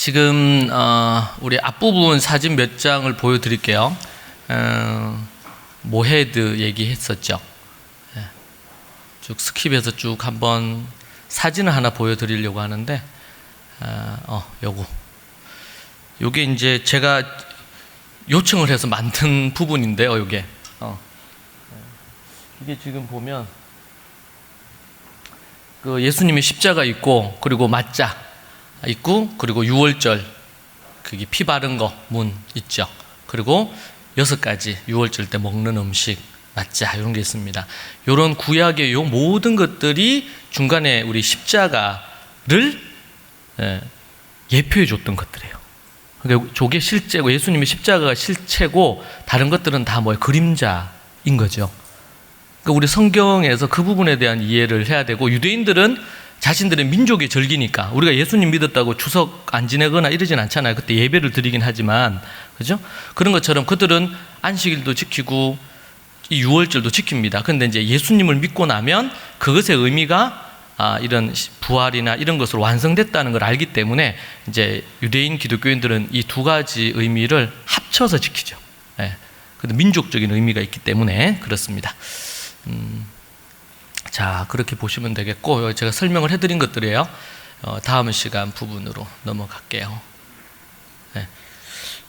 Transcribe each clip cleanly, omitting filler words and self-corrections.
지금 우리 앞부분 사진 몇 장을 보여드릴게요. 모헤드 얘기했었죠. 쭉 스킵해서 쭉 한번 사진을 하나 보여드리려고 하는데, 요게 이제 제가 요청을 해서 만든 부분인데요. 요게 이게 지금 보면 그 예수님의 십자가 있고, 그리고 맞자 있고, 그리고 유월절 그게 피 바른 거 문 있죠. 그리고 6가지 유월절 때 먹는 음식, 맞자 이런 게 있습니다. 이런 구약의 요 모든 것들이 중간에 우리 십자가를 예표해 줬던 것들이에요. 그러니까 저게 실제고, 예수님의 십자가가 실체고, 다른 것들은 다 뭐예요? 그림자인 거죠. 그러니까 우리 성경에서 그 부분에 대한 이해를 해야 되고, 유대인들은 자신들의 민족의 절기니까, 우리가 예수님 믿었다고 추석 안 지내거나 이러진 않잖아요. 그때 예배를 드리긴 하지만, 그죠? 그런 것처럼 그들은 안식일도 지키고 이 유월절도 지킵니다. 그런데 이제 예수님을 믿고 나면 그것의 의미가 이런 부활이나 이런 것으로 완성됐다는 걸 알기 때문에 이제 유대인 기독교인들은 이 두 가지 의미를 합쳐서 지키죠. 근데 민족적인 의미가 있기 때문에 그렇습니다. 자, 그렇게 보시면 되겠고, 제가 설명을 해드린 것들이에요. 다음 시간 부분으로 넘어갈게요.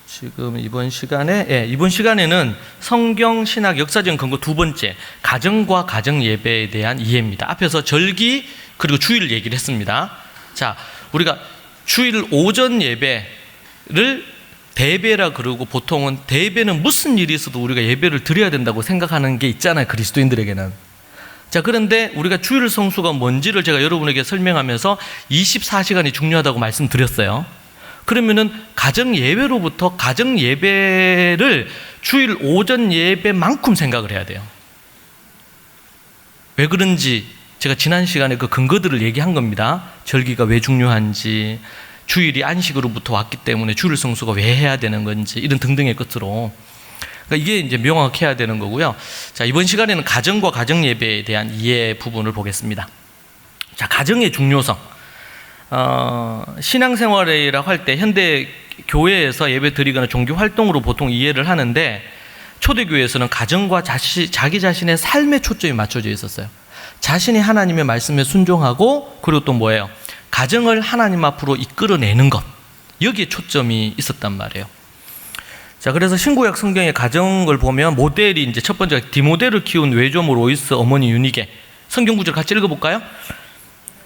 지금 이번 시간에는 성경 신학 역사적 근거 두 번째, 가정과 가정 예배에 대한 이해입니다. 앞에서 절기 그리고 주일 얘기를 했습니다. 자, 우리가 주일 오전 예배를 대배라 그러고, 보통은 대배는 무슨 일이 있어도 우리가 예배를 드려야 된다고 생각하는 게 있잖아요, 그리스도인들에게는. 자, 그런데 우리가 주일 성수가 뭔지를 제가 여러분에게 설명하면서 24시간이 중요하다고 말씀드렸어요. 그러면은 가정 예배로부터 가정 예배를 주일 오전 예배만큼 생각을 해야 돼요. 왜 그런지 제가 지난 시간에 그 근거들을 얘기한 겁니다. 절기가 왜 중요한지, 주일이 안식으로부터 왔기 때문에 주일 성수가 왜 해야 되는 건지, 이런 등등의 것으로. 그러니까 이게 이제 명확해야 되는 거고요. 자, 이번 시간에는 가정과 가정 예배에 대한 이해 부분을 보겠습니다. 자, 가정의 중요성. 신앙생활이라고 할 때 현대 교회에서 예배 드리거나 종교 활동으로 보통 이해를 하는데, 초대교회에서는 가정과 자기 자신의 삶에 초점이 맞춰져 있었어요. 자신이 하나님의 말씀에 순종하고, 그리고 또 뭐예요? 가정을 하나님 앞으로 이끌어내는 것, 여기에 초점이 있었단 말이에요. 자, 그래서 신구약 성경의 가정을 보면 모델이 이제 첫 번째가 디모데를 키운 외조모 로이스 어머니 유니게. 성경 구절 같이 읽어볼까요?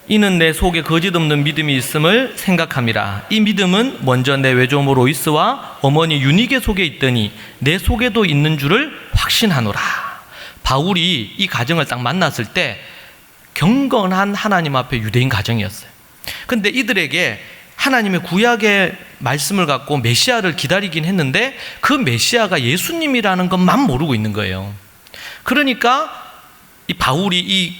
이는 내 속에 거짓 없는 믿음이 있음을 생각함이라. 이 믿음은 먼저 내 외조모 로이스와 어머니 유니게 속에 있더니 내 속에도 있는 줄을 확신하노라. 바울이 이 가정을 딱 만났을 때 경건한 하나님 앞에 유대인 가정이었어요. 근데 이들에게 하나님의 구약의 말씀을 갖고 메시아를 기다리긴 했는데, 그 메시아가 예수님이라는 것만 모르고 있는 거예요. 그러니까 이 바울이 이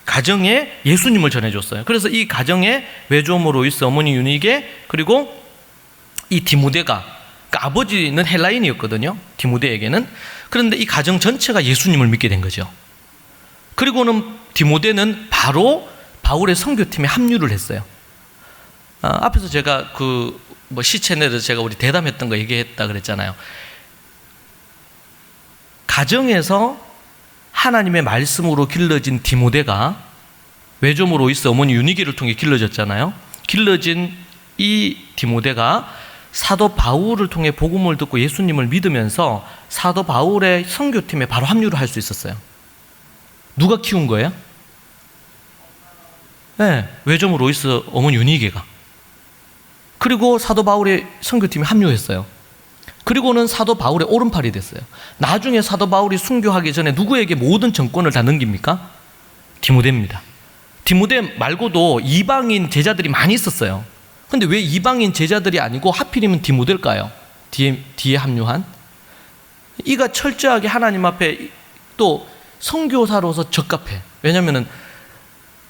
가정에 예수님을 전해줬어요. 그래서 이 가정에 외조모 로이스 어머니 유니게, 그리고 이 디모데가, 그러니까 아버지는 헬라인이었거든요, 디모데에게는. 그런데 이 가정 전체가 예수님을 믿게 된 거죠. 그리고는 디모데는 바로 바울의 선교팀에 합류를 했어요. 앞에서 제가 시 채널에서 제가 우리 대담했던 거 얘기했다 그랬잖아요. 가정에서 하나님의 말씀으로 길러진 디모데가 외조모 로이스 어머니 유니게를 통해 길러졌잖아요. 길러진 이 디모데가 사도 바울을 통해 복음을 듣고 예수님을 믿으면서 사도 바울의 선교팀에 바로 합류를 할 수 있었어요. 누가 키운 거예요? 네, 외조모 로이스 어머니 유니게가. 그리고 사도 바울의 선교팀에 합류했어요. 그리고는 사도 바울의 오른팔이 됐어요. 나중에 사도 바울이 순교하기 전에 누구에게 모든 정권을 다 넘깁니까? 디모데입니다. 디모데 말고도 이방인 제자들이 많이 있었어요. 근데 왜 이방인 제자들이 아니고 하필이면 디모데일까요? 뒤에 합류한? 이가 철저하게 하나님 앞에 또 선교사로서 적합해. 왜냐하면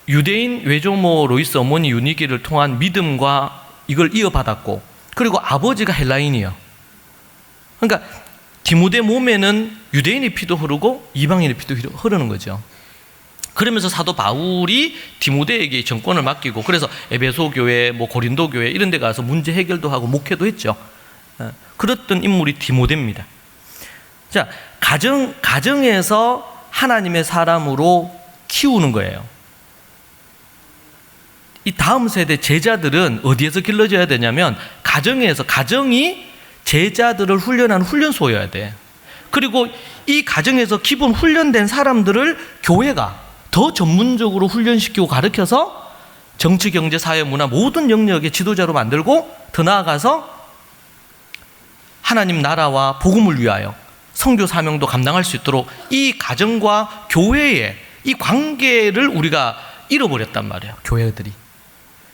유대인 외조모 로이스 어머니 유니게를 통한 믿음과 이걸 이어받았고, 그리고 아버지가 헬라인이에요. 그러니까 디모데 몸에는 유대인의 피도 흐르고 이방인의 피도 흐르는 거죠. 그러면서 사도 바울이 디모데에게 정권을 맡기고, 그래서 에베소 교회, 고린도 교회 이런 데 가서 문제 해결도 하고 목회도 했죠. 그랬던 인물이 디모데입니다. 자, 가정에서 하나님의 사람으로 키우는 거예요. 이 다음 세대 제자들은 어디에서 길러져야 되냐면 가정이 제자들을 훈련하는 훈련소여야 돼. 그리고 이 가정에서 기본 훈련된 사람들을 교회가 더 전문적으로 훈련시키고 가르쳐서 정치, 경제, 사회, 문화 모든 영역의 지도자로 만들고, 더 나아가서 하나님 나라와 복음을 위하여 선교 사명도 감당할 수 있도록 이 가정과 교회의 이 관계를 우리가 잃어버렸단 말이에요, 교회들이.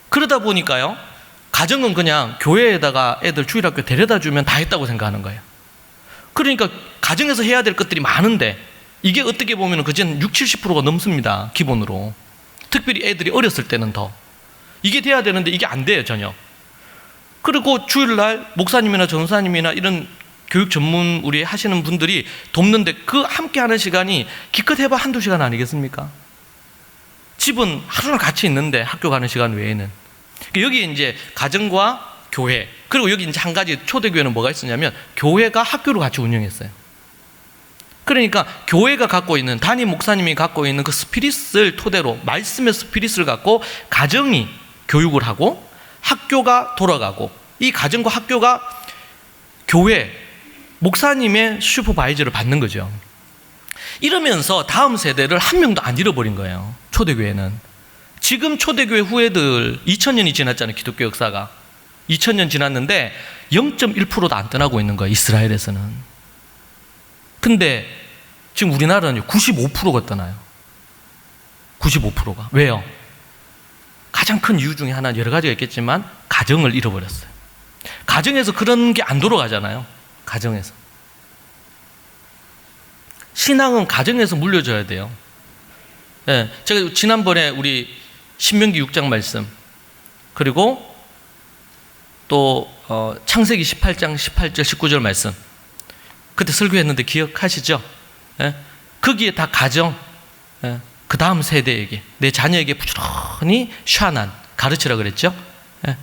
그러다 보니까요, 가정은 그냥 교회에다가 애들 주일학교 데려다 주면 다 했다고 생각하는 거예요. 그러니까 가정에서 해야 될 것들이 많은데, 이게 어떻게 보면 그전 60-70%가 넘습니다, 기본으로. 특별히 애들이 어렸을 때는 더. 이게 돼야 되는데 이게 안 돼요, 전혀. 그리고 주일날 목사님이나 전사님이나 이런 교육 전문 우리 하시는 분들이 돕는데, 그 함께 하는 시간이 기껏 해봐 1-2시간 아니겠습니까? 집은 하루는 같이 있는데 학교 가는 시간 외에는. 여기 이제 가정과 교회, 그리고 여기 이제 한 가지 초대교회는 뭐가 있었냐면, 교회가 학교를 같이 운영했어요. 그러니까 교회가 갖고 있는, 담임 목사님이 갖고 있는 그 스피릿을 토대로, 말씀의 스피릿을 갖고 가정이 교육을 하고 학교가 돌아가고, 이 가정과 학교가 교회 목사님의 슈퍼바이저를 받는 거죠. 이러면서 다음 세대를 한 명도 안 잃어버린 거예요, 초대교회는. 지금 초대교회 후예들 2000년이 지났잖아요, 기독교 역사가. 2000년 지났는데 0.1%도 안 떠나고 있는 거예요, 이스라엘에서는. 근데 지금 우리나라는 95%가 떠나요. 95%가. 왜요? 가장 큰 이유 중에 하나는 여러 가지가 있겠지만 가정을 잃어버렸어요. 가정에서 그런 게 안 돌아가잖아요, 가정에서. 신앙은 가정에서 물려줘야 돼요. 네, 제가 지난번에 우리 신명기 6장 말씀, 그리고 또 창세기 18장 18절 19절 말씀, 그때 설교했는데 기억하시죠? 예? 거기에 다 가정, 예? 그 다음 세대에게, 내 자녀에게 부지런히 샤난 가르치라 그랬죠? 예?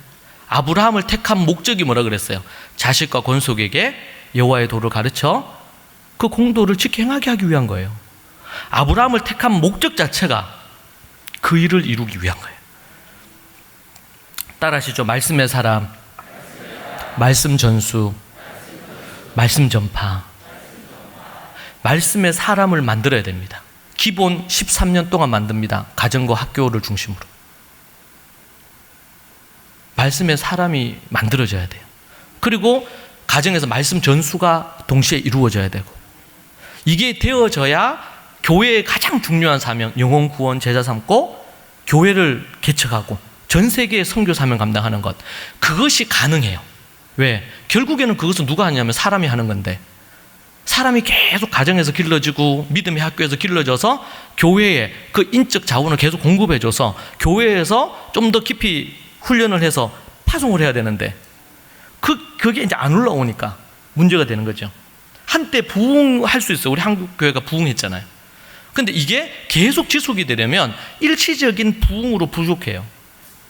아브라함을 택한 목적이 뭐라 그랬어요? 자식과 권속에게 여호와의 도를 가르쳐 그 공도를 지켜 행하게 하기 위한 거예요. 아브라함을 택한 목적 자체가 그 일을 이루기 위한 거예요. 따라하시죠. 말씀의 사람, 말씀 전수, 말씀 전파. 말씀의 사람을 만들어야 됩니다. 기본 13년 동안 만듭니다, 가정과 학교를 중심으로. 말씀의 사람이 만들어져야 돼요. 그리고 가정에서 말씀 전수가 동시에 이루어져야 되고, 이게 되어져야 교회의 가장 중요한 사명, 영혼 구원 제자 삼고 교회를 개척하고 전 세계의 선교 사명 감당하는 것, 그것이 가능해요. 왜? 결국에는 그것은 누가 하냐면 사람이 하는 건데, 사람이 계속 가정에서 길러지고 믿음의 학교에서 길러져서 교회에 그 인적 자원을 계속 공급해줘서 교회에서 좀 더 깊이 훈련을 해서 파송을 해야 되는데, 그게 이제 안 올라오니까 문제가 되는 거죠. 한때 부흥할 수 있어요. 우리 한국 교회가 부흥했잖아요. 근데 이게 계속 지속이 되려면 일시적인 부흥으로 부족해요.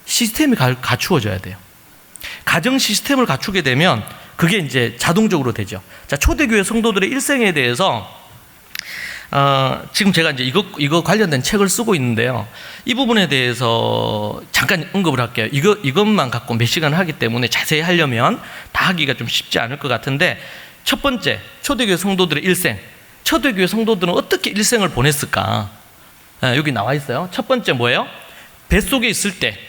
시스템이 갖추어져야 돼요. 가정 시스템을 갖추게 되면 그게 이제 자동적으로 되죠. 자, 초대교회 성도들의 일생에 대해서 지금 제가 이제 이거 관련된 책을 쓰고 있는데요. 이 부분에 대해서 잠깐 언급을 할게요. 이것만 갖고 몇 시간을 하기 때문에 자세히 하려면 다 하기가 좀 쉽지 않을 것 같은데, 첫 번째, 초대교회 성도들의 일생. 초대교회 성도들은 어떻게 일생을 보냈을까? 여기 나와 있어요. 첫 번째 뭐예요? 뱃속에 있을 때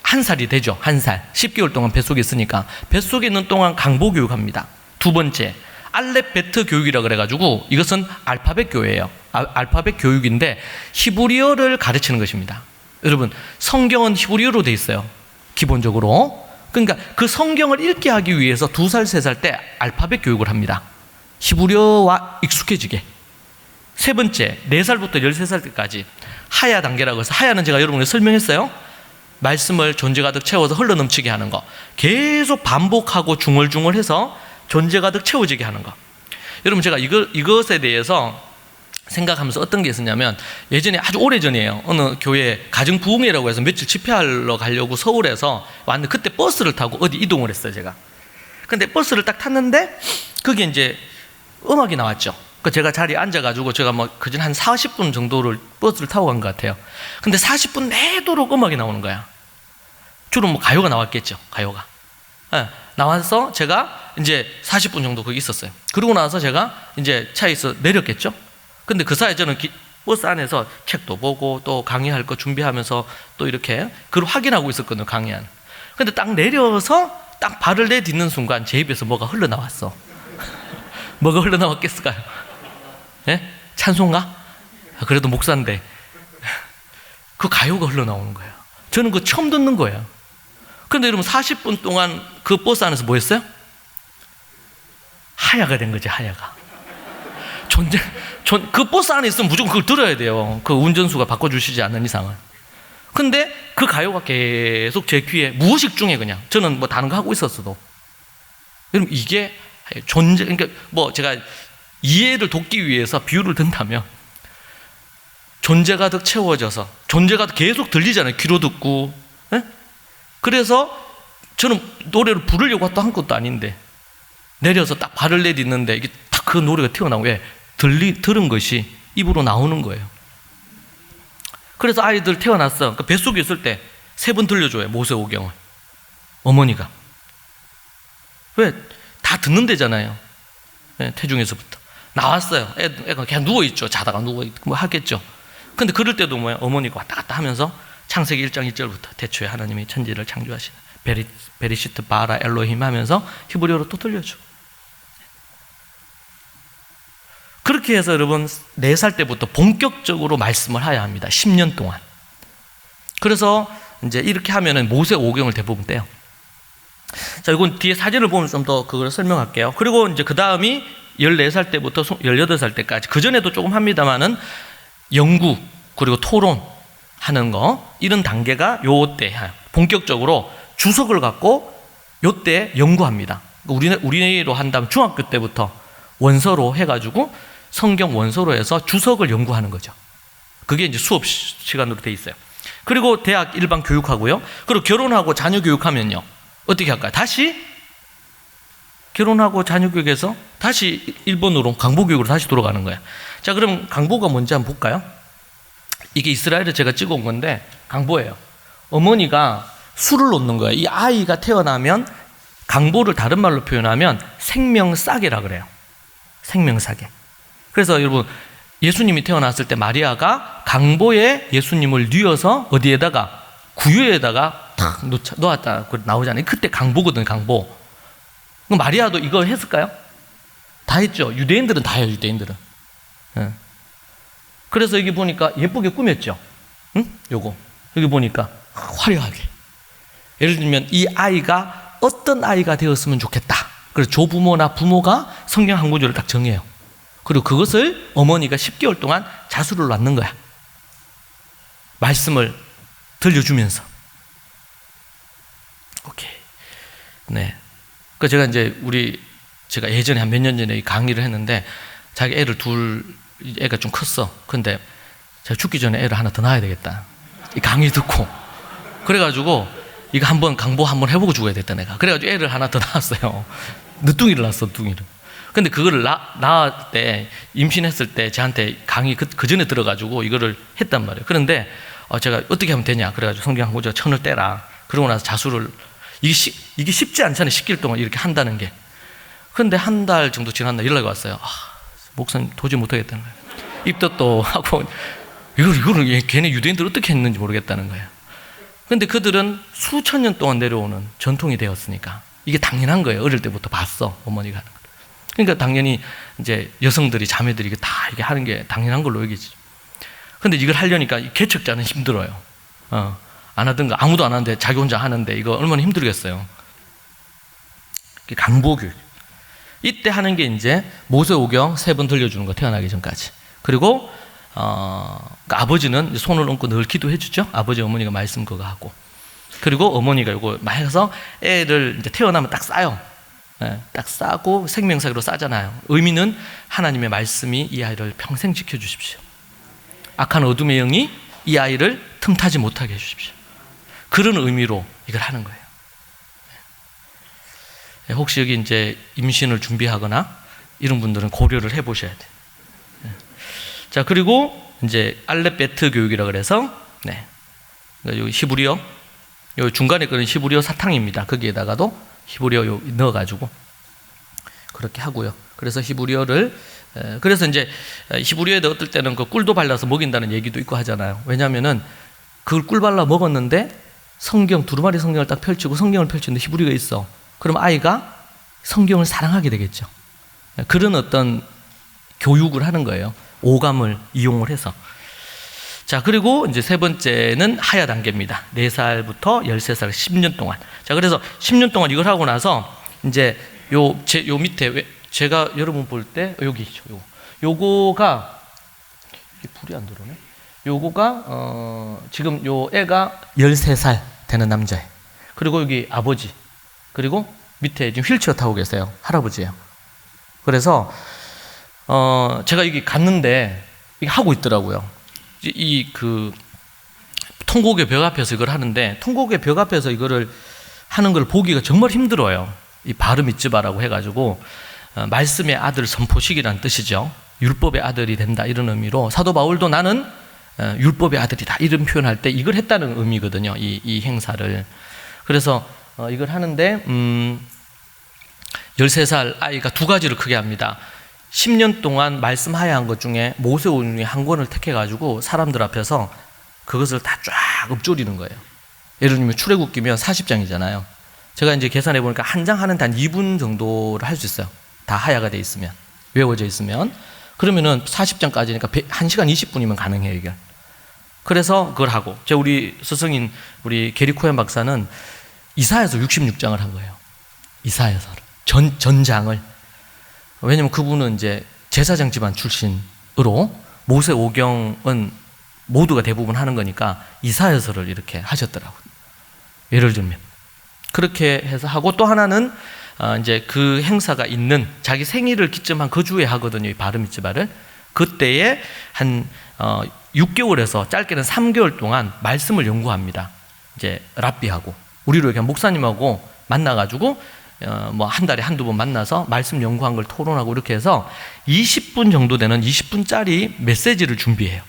1살이 되죠. 1살. 10개월 동안 뱃속에 있으니까 뱃속에 있는 동안 강보 교육합니다. 두 번째, 알렙베트 교육이라 그래가지고 이것은 알파벳 교회예요. 알파벳 교육인데 히브리어를 가르치는 것입니다. 여러분, 성경은 히브리어로 돼 있어요, 기본적으로. 그러니까 그 성경을 읽게 하기 위해서 2살, 3살 때 알파벳 교육을 합니다. 히브리어와 익숙해지게. 세 번째, 4살부터 13살 때까지 하야 단계라고 해서, 하야는 제가 여러분에게 설명했어요. 말씀을 존재 가득 채워서 흘러넘치게 하는 거, 계속 반복하고 중얼중얼해서 존재 가득 채워지게 하는 거. 여러분, 제가 이것에 대해서 생각하면서 어떤 게 있었냐면, 예전에 아주 오래전이에요. 어느 교회 가정부흥회라고 해서 며칠 집회하러 가려고 서울에서 왔는데, 그때 버스를 타고 어디 이동을 했어요, 제가. 근데 버스를 딱 탔는데 그게 이제 음악이 나왔죠. 그 제가 자리에 앉아가지고 제가 뭐 그전 한 40분 정도를 버스를 타고 간 것 같아요. 근데 40분 내도록 음악이 나오는 거야. 주로 뭐 가요가 나왔겠죠, 가요가. 네, 나와서 제가 이제 40분 정도 거기 있었어요. 그러고 나서 제가 이제 차에서 내렸겠죠. 근데 그 사이에 저는 버스 안에서 책도 보고 또 강의할 거 준비하면서 또 이렇게 그걸 확인하고 있었거든요, 강의안. 근데 딱 내려서 딱 발을 내딛는 순간 제 입에서 뭐가 흘러나왔어. 뭐가 흘러나왔겠을까요? 예? 찬송가? 그래도 목사인데. 그 가요가 흘러나오는 거예요. 저는 그거 처음 듣는 거예요. 그런데 여러분 40분 동안 그 버스 안에서 뭐 했어요? 하야가 된 거지, 하야가. 그 버스 안에 있으면 무조건 그걸 들어야 돼요. 그 운전수가 바꿔주시지 않는 이상은. 근데 그 가요가 계속 제 귀에 무의식 중에 그냥, 저는 뭐 다른 거 하고 있었어도. 여러분 이게 그러니까 뭐 제가 이해를 돕기 위해서 비유를 든다면, 존재가 더 채워져서 존재가 계속 들리잖아요, 귀로 듣고. 에? 그래서 저는 노래를 부르려고 또 한 것도 아닌데 내려서 딱 발을 내딛는데 이게 딱 그 노래가 튀어나오고, 왜? 들은 것이 입으로 나오는 거예요. 그래서 아이들 태어났어. 그 뱃속에 있을 때 3번 들려줘요, 모세오경을. 어머니가. 왜? 다 듣는 데잖아요. 네, 태중에서부터. 나왔어요. 애가 그냥 누워있죠. 자다가 누워있고 뭐 하겠죠. 근데 그럴 때도 뭐야? 어머니가 왔다 갔다 하면서 창세기 1장 1절부터 태초에 하나님이 천지를 창조하시는 베리시트 바라 엘로힘 하면서 히브리어로 또 들려줘. 그렇게 해서 여러분 4살 때부터 본격적으로 말씀을 해야 합니다. 10년 동안. 그래서 이제 이렇게 하면은 모세오경을 대부분 떼요. 자, 이건 뒤에 사진을 보면 좀 더 그걸 설명할게요. 그리고 이제 그 다음이 14살 때부터 18살 때까지, 그전에도 조금 합니다만은 연구, 그리고 토론 하는 거, 이런 단계가 요때 본격적으로 주석을 갖고 요때 연구합니다. 우리로 한다면 중학교 때부터 원서로 해가지고 성경 원서로 해서 주석을 연구하는 거죠. 그게 이제 수업 시간으로 돼 있어요. 그리고 대학 일반 교육하고요. 그리고 결혼하고 자녀 교육하면요, 어떻게 할까요? 다시 결혼하고 자녀 교육에서 다시 일본으로 강보교육으로 다시 돌아가는 거예요. 자, 그럼 강보가 뭔지 한번 볼까요? 이게 이스라엘에 제가 찍어온 건데 강보예요. 어머니가 술을 놓는 거예요. 이 아이가 태어나면, 강보를 다른 말로 표현하면 생명싸개라 그래요. 생명싸개. 그래서 여러분 예수님이 태어났을 때 마리아가 강보에 예수님을 뉘어서 어디에다가, 구유에다가 탁 놓았다 나오잖아요. 그때 강보거든요, 강보. 마리아도 이거 했을까요? 다 했죠. 유대인들은 다 해요, 유대인들은. 네. 그래서 여기 보니까 예쁘게 꾸몄죠. 응? 요거 여기 보니까 화려하게. 예를 들면 이 아이가 어떤 아이가 되었으면 좋겠다. 그래서 조부모나 부모가 성경 한 구절을 딱 정해요. 그리고 그것을 어머니가 10개월 동안 자수를 놨는 거야. 말씀을 들려주면서. 오케이. 네. 그 제가 이제 제가 예전에 한 몇 년 전에 강의를 했는데, 자기 애를 애가 좀 컸어. 근데 제가 죽기 전에 애를 하나 더 낳아야 되겠다, 이 강의 듣고. 그래가지고 이거 강보 한번 해보고 죽어야 됐다, 내가. 그래가지고 애를 하나 더 낳았어요. 늦둥이를 낳았어, 늦둥이를. 근데 그거를 낳을 때, 임신했을 때 저한테 강의 그 전에 들어가지고 이거를 했단 말이에요. 그런데 제가 어떻게 하면 되냐, 그래가지고 성경 한 구절 천을 떼라. 그러고 나서 자수를, 이게 쉽지 않잖아요, 10개월 동안 이렇게 한다는 게. 그런데 한 달 정도 지났나 연락이 왔어요. 목사님 도저히 못하겠다는 거예요. 입덧도 하고 이거를 걔네 유대인들 어떻게 했는지 모르겠다는 거예요. 그런데 그들은 수천 년 동안 내려오는 전통이 되었으니까 이게 당연한 거예요. 어릴 때부터 봤어, 어머니가 하는 거. 그러니까 당연히 이제 여성들이, 자매들이 이게 다 이게 하는 게 당연한 걸로 여기지. 근데 이걸 하려니까 개척자는 힘들어요. 안 하던가, 아무도 안 하는데 자기 혼자 하는데 이거 얼마나 힘들겠어요. 강보교육. 이때 하는 게 이제 모세오경 3번 들려주는 거, 태어나기 전까지. 그리고 그러니까 아버지는 손을 얹고 늘 기도해 주죠. 아버지 어머니가 말씀 그거 하고. 그리고 어머니가 이거 막 해서 애를 이제 태어나면 딱 싸요. 딱 싸고 생명사기로 싸잖아요. 의미는 하나님의 말씀이 이 아이를 평생 지켜주십시오. 악한 어둠의 영이 이 아이를 틈타지 못하게 해주십시오. 그런 의미로 이걸 하는 거예요. 혹시 여기 이제 임신을 준비하거나 이런 분들은 고려를 해보셔야 돼요. 자, 그리고 이제 알렙베트 교육이라 그래서, 여기 히브리어, 요 중간에 끓는 히브리어 사탕입니다. 거기에다가도 히브리어 넣어가지고 그렇게 하고요. 그래서 히브리어를, 그래서 이제 히브리어에다 어떨 때는 그 꿀도 발라서 먹인다는 얘기도 있고 하잖아요. 왜냐하면은 그걸 꿀 발라 먹었는데 두루마리 성경을 딱 펼치고 성경을 펼치는데 히브리어가 있어. 그럼 아이가 성경을 사랑하게 되겠죠. 그런 어떤 교육을 하는 거예요. 오감을 이용을 해서. 자, 그리고 이제 세 번째는 하야 단계입니다. 4살부터 13살, 10년 동안. 자, 그래서 10년 동안 이걸 하고 나서 이제 요 밑에 제가 여러분 볼 때 여기 있죠. 요거가 이게 불이 안 들어오네. 요거가 지금 요 애가 13살 되는 남자예요. 그리고 여기 아버지, 그리고 밑에 지금 휠체어 타고 계세요. 할아버지예요. 그래서 제가 여기 갔는데 이게 하고 있더라고요. 그 통곡의 벽 앞에서 이걸 하는데, 통곡의 벽 앞에서 이거를 하는 걸 보기가 정말 힘들어요. 이 바르 미츠바라고 해가지고 말씀의 아들 선포식이라는 뜻이죠. 율법의 아들이 된다, 이런 의미로 사도 바울도 나는 율법의 아들이다, 이런 표현할 때 이걸 했다는 의미거든요. 이 행사를. 그래서 이걸 하는데 13살 아이가 두 가지를 크게 합니다. 10년 동안 말씀하야 한 것 중에 모세오경의 한 권을 택해가지고 사람들 앞에서 그것을 다 쫙 읊조리는 거예요. 예를 들면 출애굽기면 40장이잖아요. 제가 이제 계산해 보니까 한 장 하는데 한 2분 정도를 할 수 있어요. 다 하야가 돼 있으면, 외워져 있으면. 그러면은 40장까지니까 1시간 20분이면 가능해요, 이게. 그래서 그걸 하고, 우리 스승인 우리 게리 코엔 박사는 이사야서 66장을 한 거예요. 이사야서를. 전장을. 왜냐면 그분은 이제 제사장 집안 출신으로 모세오경은 모두가 대부분 하는 거니까 이사야서를 이렇게 하셨더라고요. 예를 들면. 그렇게 해서 하고, 또 하나는 이제 그 행사가 있는 자기 생일을 기점한 그 주에 하거든요, 이 바르 미츠바를. 그때에 한 6개월에서 짧게는 3개월 동안 말씀을 연구합니다. 이제 랍비하고 우리로 그냥 목사님하고 만나가지고 뭐 한 달에 한두 번 만나서 말씀 연구한 걸 토론하고 이렇게 해서 20분 정도 되는 20분짜리 메시지를 준비해요.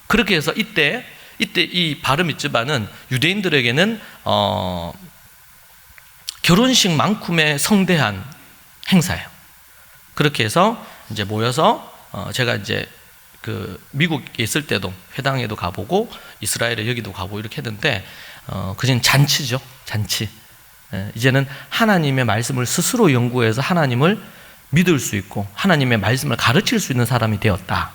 그렇게 해서 이때 이 바르 미츠바는 유대인들에게는 결혼식만큼의 성대한 행사예요. 그렇게 해서 이제 모여서 제가 이제 그 미국에 있을 때도 회당에도 가보고 이스라엘에 여기도 가보고 이렇게 했는데 그전 잔치죠, 잔치. 이제는 하나님의 말씀을 스스로 연구해서 하나님을 믿을 수 있고 하나님의 말씀을 가르칠 수 있는 사람이 되었다.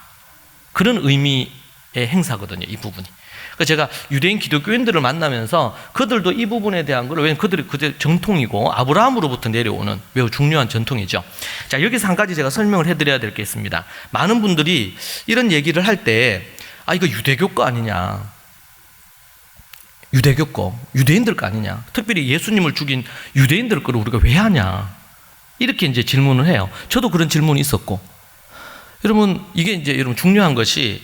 그런 의미의 행사거든요, 이 부분이. 그래서 제가 유대인 기독교인들을 만나면서 그들도 이 부분에 대한 걸, 왜냐면 그들이 그들 전통이고 아브라함으로부터 내려오는 매우 중요한 전통이죠. 자, 여기서 한 가지 제가 설명을 해드려야 될 게 있습니다. 많은 분들이 이런 얘기를 할 때, 이거 유대교 거 아니냐, 유대교 거, 유대인들 거 아니냐, 특별히 예수님을 죽인 유대인들 거를 우리가 왜 하냐, 이렇게 이제 질문을 해요. 저도 그런 질문이 있었고. 여러분, 이게 이제 여러분 중요한 것이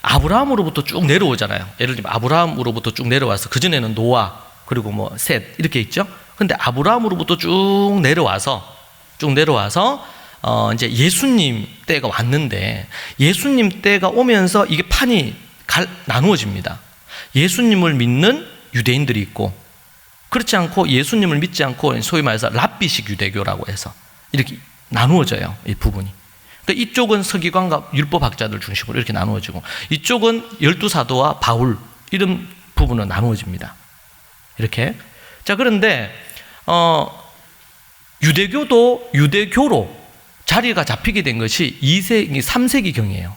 아브라함으로부터 쭉 내려오잖아요. 예를 들면 아브라함으로부터 쭉 내려와서 그전에는 노아, 그리고 뭐 셋 이렇게 있죠. 근데 아브라함으로부터 쭉 내려와서 이제 예수님 때가 왔는데, 예수님 때가 오면서 이게 판이 나누어집니다. 예수님을 믿는 유대인들이 있고, 그렇지 않고 예수님을 믿지 않고 소위 말해서 랍비식 유대교라고 해서 이렇게 나누어져요, 이 부분이. 그러니까 이쪽은 서기관과 율법학자들 중심으로 이렇게 나누어지고, 이쪽은 12사도와 바울, 이런 부분은 나누어집니다. 이렇게. 자, 그런데 유대교도 유대교로 자리가 잡히게 된 것이 3세기경이에요.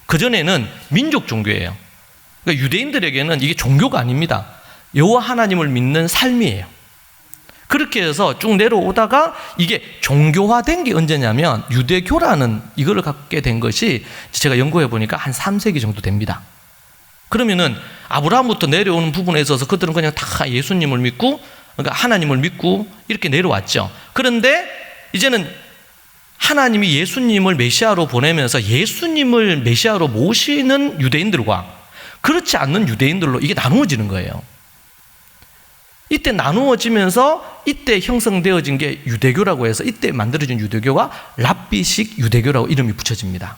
그전에는 민족 종교예요. 그러니까 유대인들에게는 이게 종교가 아닙니다. 여호와 하나님을 믿는 삶이에요. 그렇게 해서 쭉 내려오다가 이게 종교화된 게 언제냐면, 유대교라는 이거를 갖게 된 것이 제가 연구해 보니까 한 3세기 정도 됩니다. 그러면은 아브라함부터 내려오는 부분에 있어서 그들은 그냥 다 예수님을 믿고 그러니까 하나님을 믿고 이렇게 내려왔죠. 그런데 이제는 하나님이 예수님을 메시아로 보내면서 예수님을 메시아로 모시는 유대인들과 그렇지 않는 유대인들로 이게 나누어지는 거예요. 이때 나누어지면서 이때 형성되어진 게 유대교라고 해서 이때 만들어진 유대교가 랍비식 유대교라고 이름이 붙여집니다.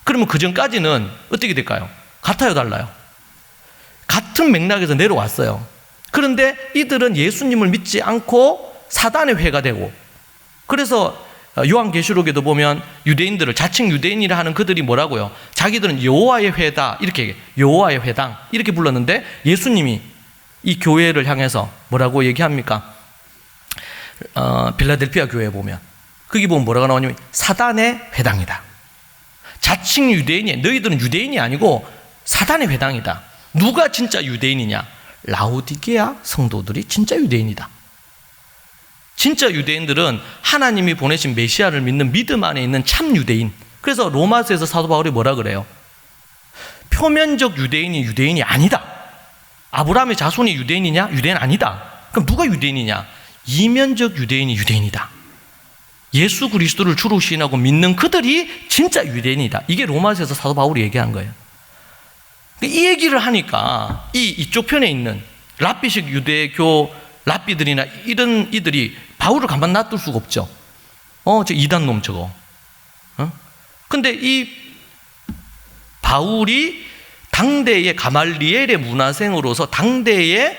그러면 그 전까지는 어떻게 될까요? 같아요, 달라요? 같은 맥락에서 내려왔어요. 그런데 이들은 예수님을 믿지 않고 사단의 회가 되고, 그래서 요한계시록에도 보면 유대인들을, 자칭 유대인이라 하는 그들이 뭐라고요? 자기들은 여호와의 회다, 이렇게 여호와의 회당 이렇게 불렀는데 예수님이 이 교회를 향해서 뭐라고 얘기합니까? 빌라델피아 교회에 보면 거기 보면 뭐라고 나오냐면 사단의 회당이다. 자칭 유대인이, 너희들은 유대인이 아니고 사단의 회당이다. 누가 진짜 유대인이냐? 라오디게아 성도들이 진짜 유대인이다. 진짜 유대인들은 하나님이 보내신 메시아를 믿는 믿음 안에 있는 참 유대인. 그래서 로마서에서 사도 바울이 뭐라 그래요? 표면적 유대인이 유대인이 아니다. 아브라함의 자손이 유대인이냐? 유대인 아니다. 그럼 누가 유대인이냐? 이면적 유대인이 유대인이다. 예수 그리스도를 주로 시인하고 믿는 그들이 진짜 유대인이다. 이게 로마서에서 사도 바울이 얘기한 거예요. 이 얘기를 하니까 이쪽 편에 있는 랍비식 유대교 랍비들이나 이런 이들이 바울을 가만 놔둘 수가 없죠. 저 이단놈 저거. 근데 이 바울이 당대의 가말리엘의 문화생으로서 당대의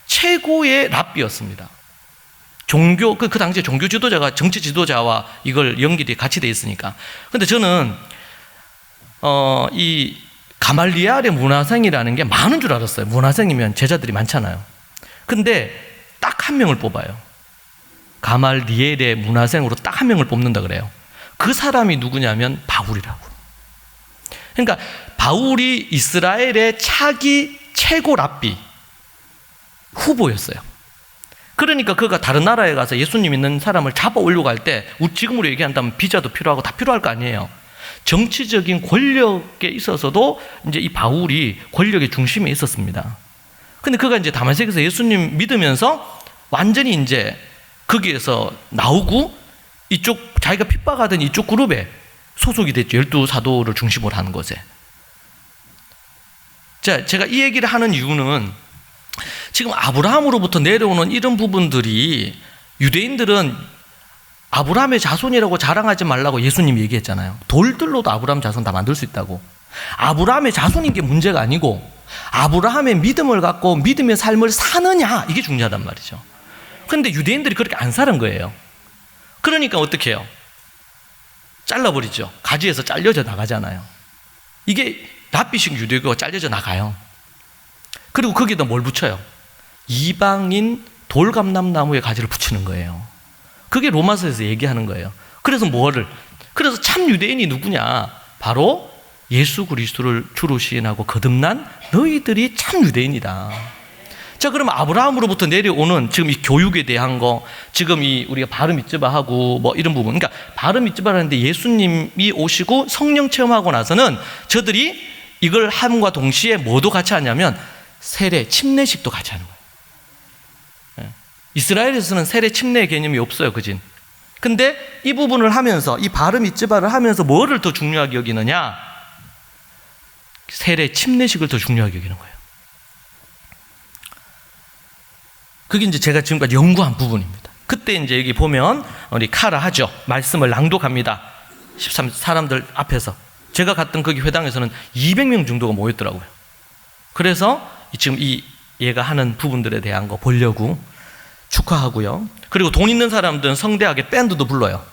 최고의 랍비였습니다. 종교, 그 당시에 종교 지도자가 정치 지도자와 이걸 연결이 같이 돼 있으니까. 근데 저는, 이 가말리엘의 문화생이라는 게 많은 줄 알았어요. 문화생이면 제자들이 많잖아요. 근데 딱 한 명을 뽑아요. 가말리엘의 문화생으로 딱 한 명을 뽑는다 그래요. 그 사람이 누구냐면 바울이라고. 그러니까 바울이 이스라엘의 차기 최고 랍비 후보였어요. 그러니까 그가 다른 나라에 가서 예수님 있는 사람을 잡아 올려고 할 때 지금으로 얘기한다면 비자도 필요하고 다 필요할 거 아니에요. 정치적인 권력에 있어서도 이제 이 바울이 권력의 중심에 있었습니다. 근데 그가 이제 다메섹에서 예수님 믿으면서 완전히 이제 거기에서 나오고 이쪽 자기가 핍박하던 이쪽 그룹에 소속이 됐죠. 12사도를 중심으로 하는 것에. 자, 제가 이 얘기를 하는 이유는 지금 아브라함으로부터 내려오는 이런 부분들이 유대인들은 아브라함의 자손이라고 자랑하지 말라고 예수님이 얘기했잖아요. 돌들로도 아브라함 자손 다 만들 수 있다고. 아브라함의 자손인 게 문제가 아니고 아브라함의 믿음을 갖고 믿음의 삶을 사느냐, 이게 중요하단 말이죠. 그런데 유대인들이 그렇게 안 사는 거예요. 그러니까 어떻게 해요? 잘라버리죠. 가지에서 잘려져 나가잖아요. 이게 랍비식 유대교가 잘려져 나가요. 그리고 거기다 뭘 붙여요? 이방인 돌감람나무의 가지를 붙이는 거예요. 그게 로마서에서 얘기하는 거예요. 그래서 그래서 참 유대인이 누구냐? 바로 예수 그리스도를 주로 시인하고 거듭난 너희들이 참 유대인이다. 자, 그러면 아브라함으로부터 내려오는 지금 이 교육에 대한 거, 지금 이 우리가 바르 미tz바하고 뭐 이런 부분, 그러니까 바르 미tz바라는데 예수님이 오시고 성령 체험하고 나서는 저들이 이걸 함과 동시에 뭐도 같이 하냐면 세례, 침례식도 같이 하는 거예요. 이스라엘에서는 세례, 침례 개념이 없어요, 그진? 근데 이 부분을 하면서, 이 바르 미tz바를 하면서 뭐를 더 중요하게 여기느냐? 세례, 침례식을 더 중요하게 여기는 거예요. 그게 이제 제가 지금까지 연구한 부분입니다. 그때 이제 여기 보면 우리 카라 하죠. 말씀을 낭독합니다. 13 사람들 앞에서. 제가 갔던 거기 회당에서는 200명 정도가 모였더라고요. 그래서 지금 얘가 하는 부분들에 대한 거 보려고 축하하고요. 그리고 돈 있는 사람들은 성대하게 밴드도 불러요.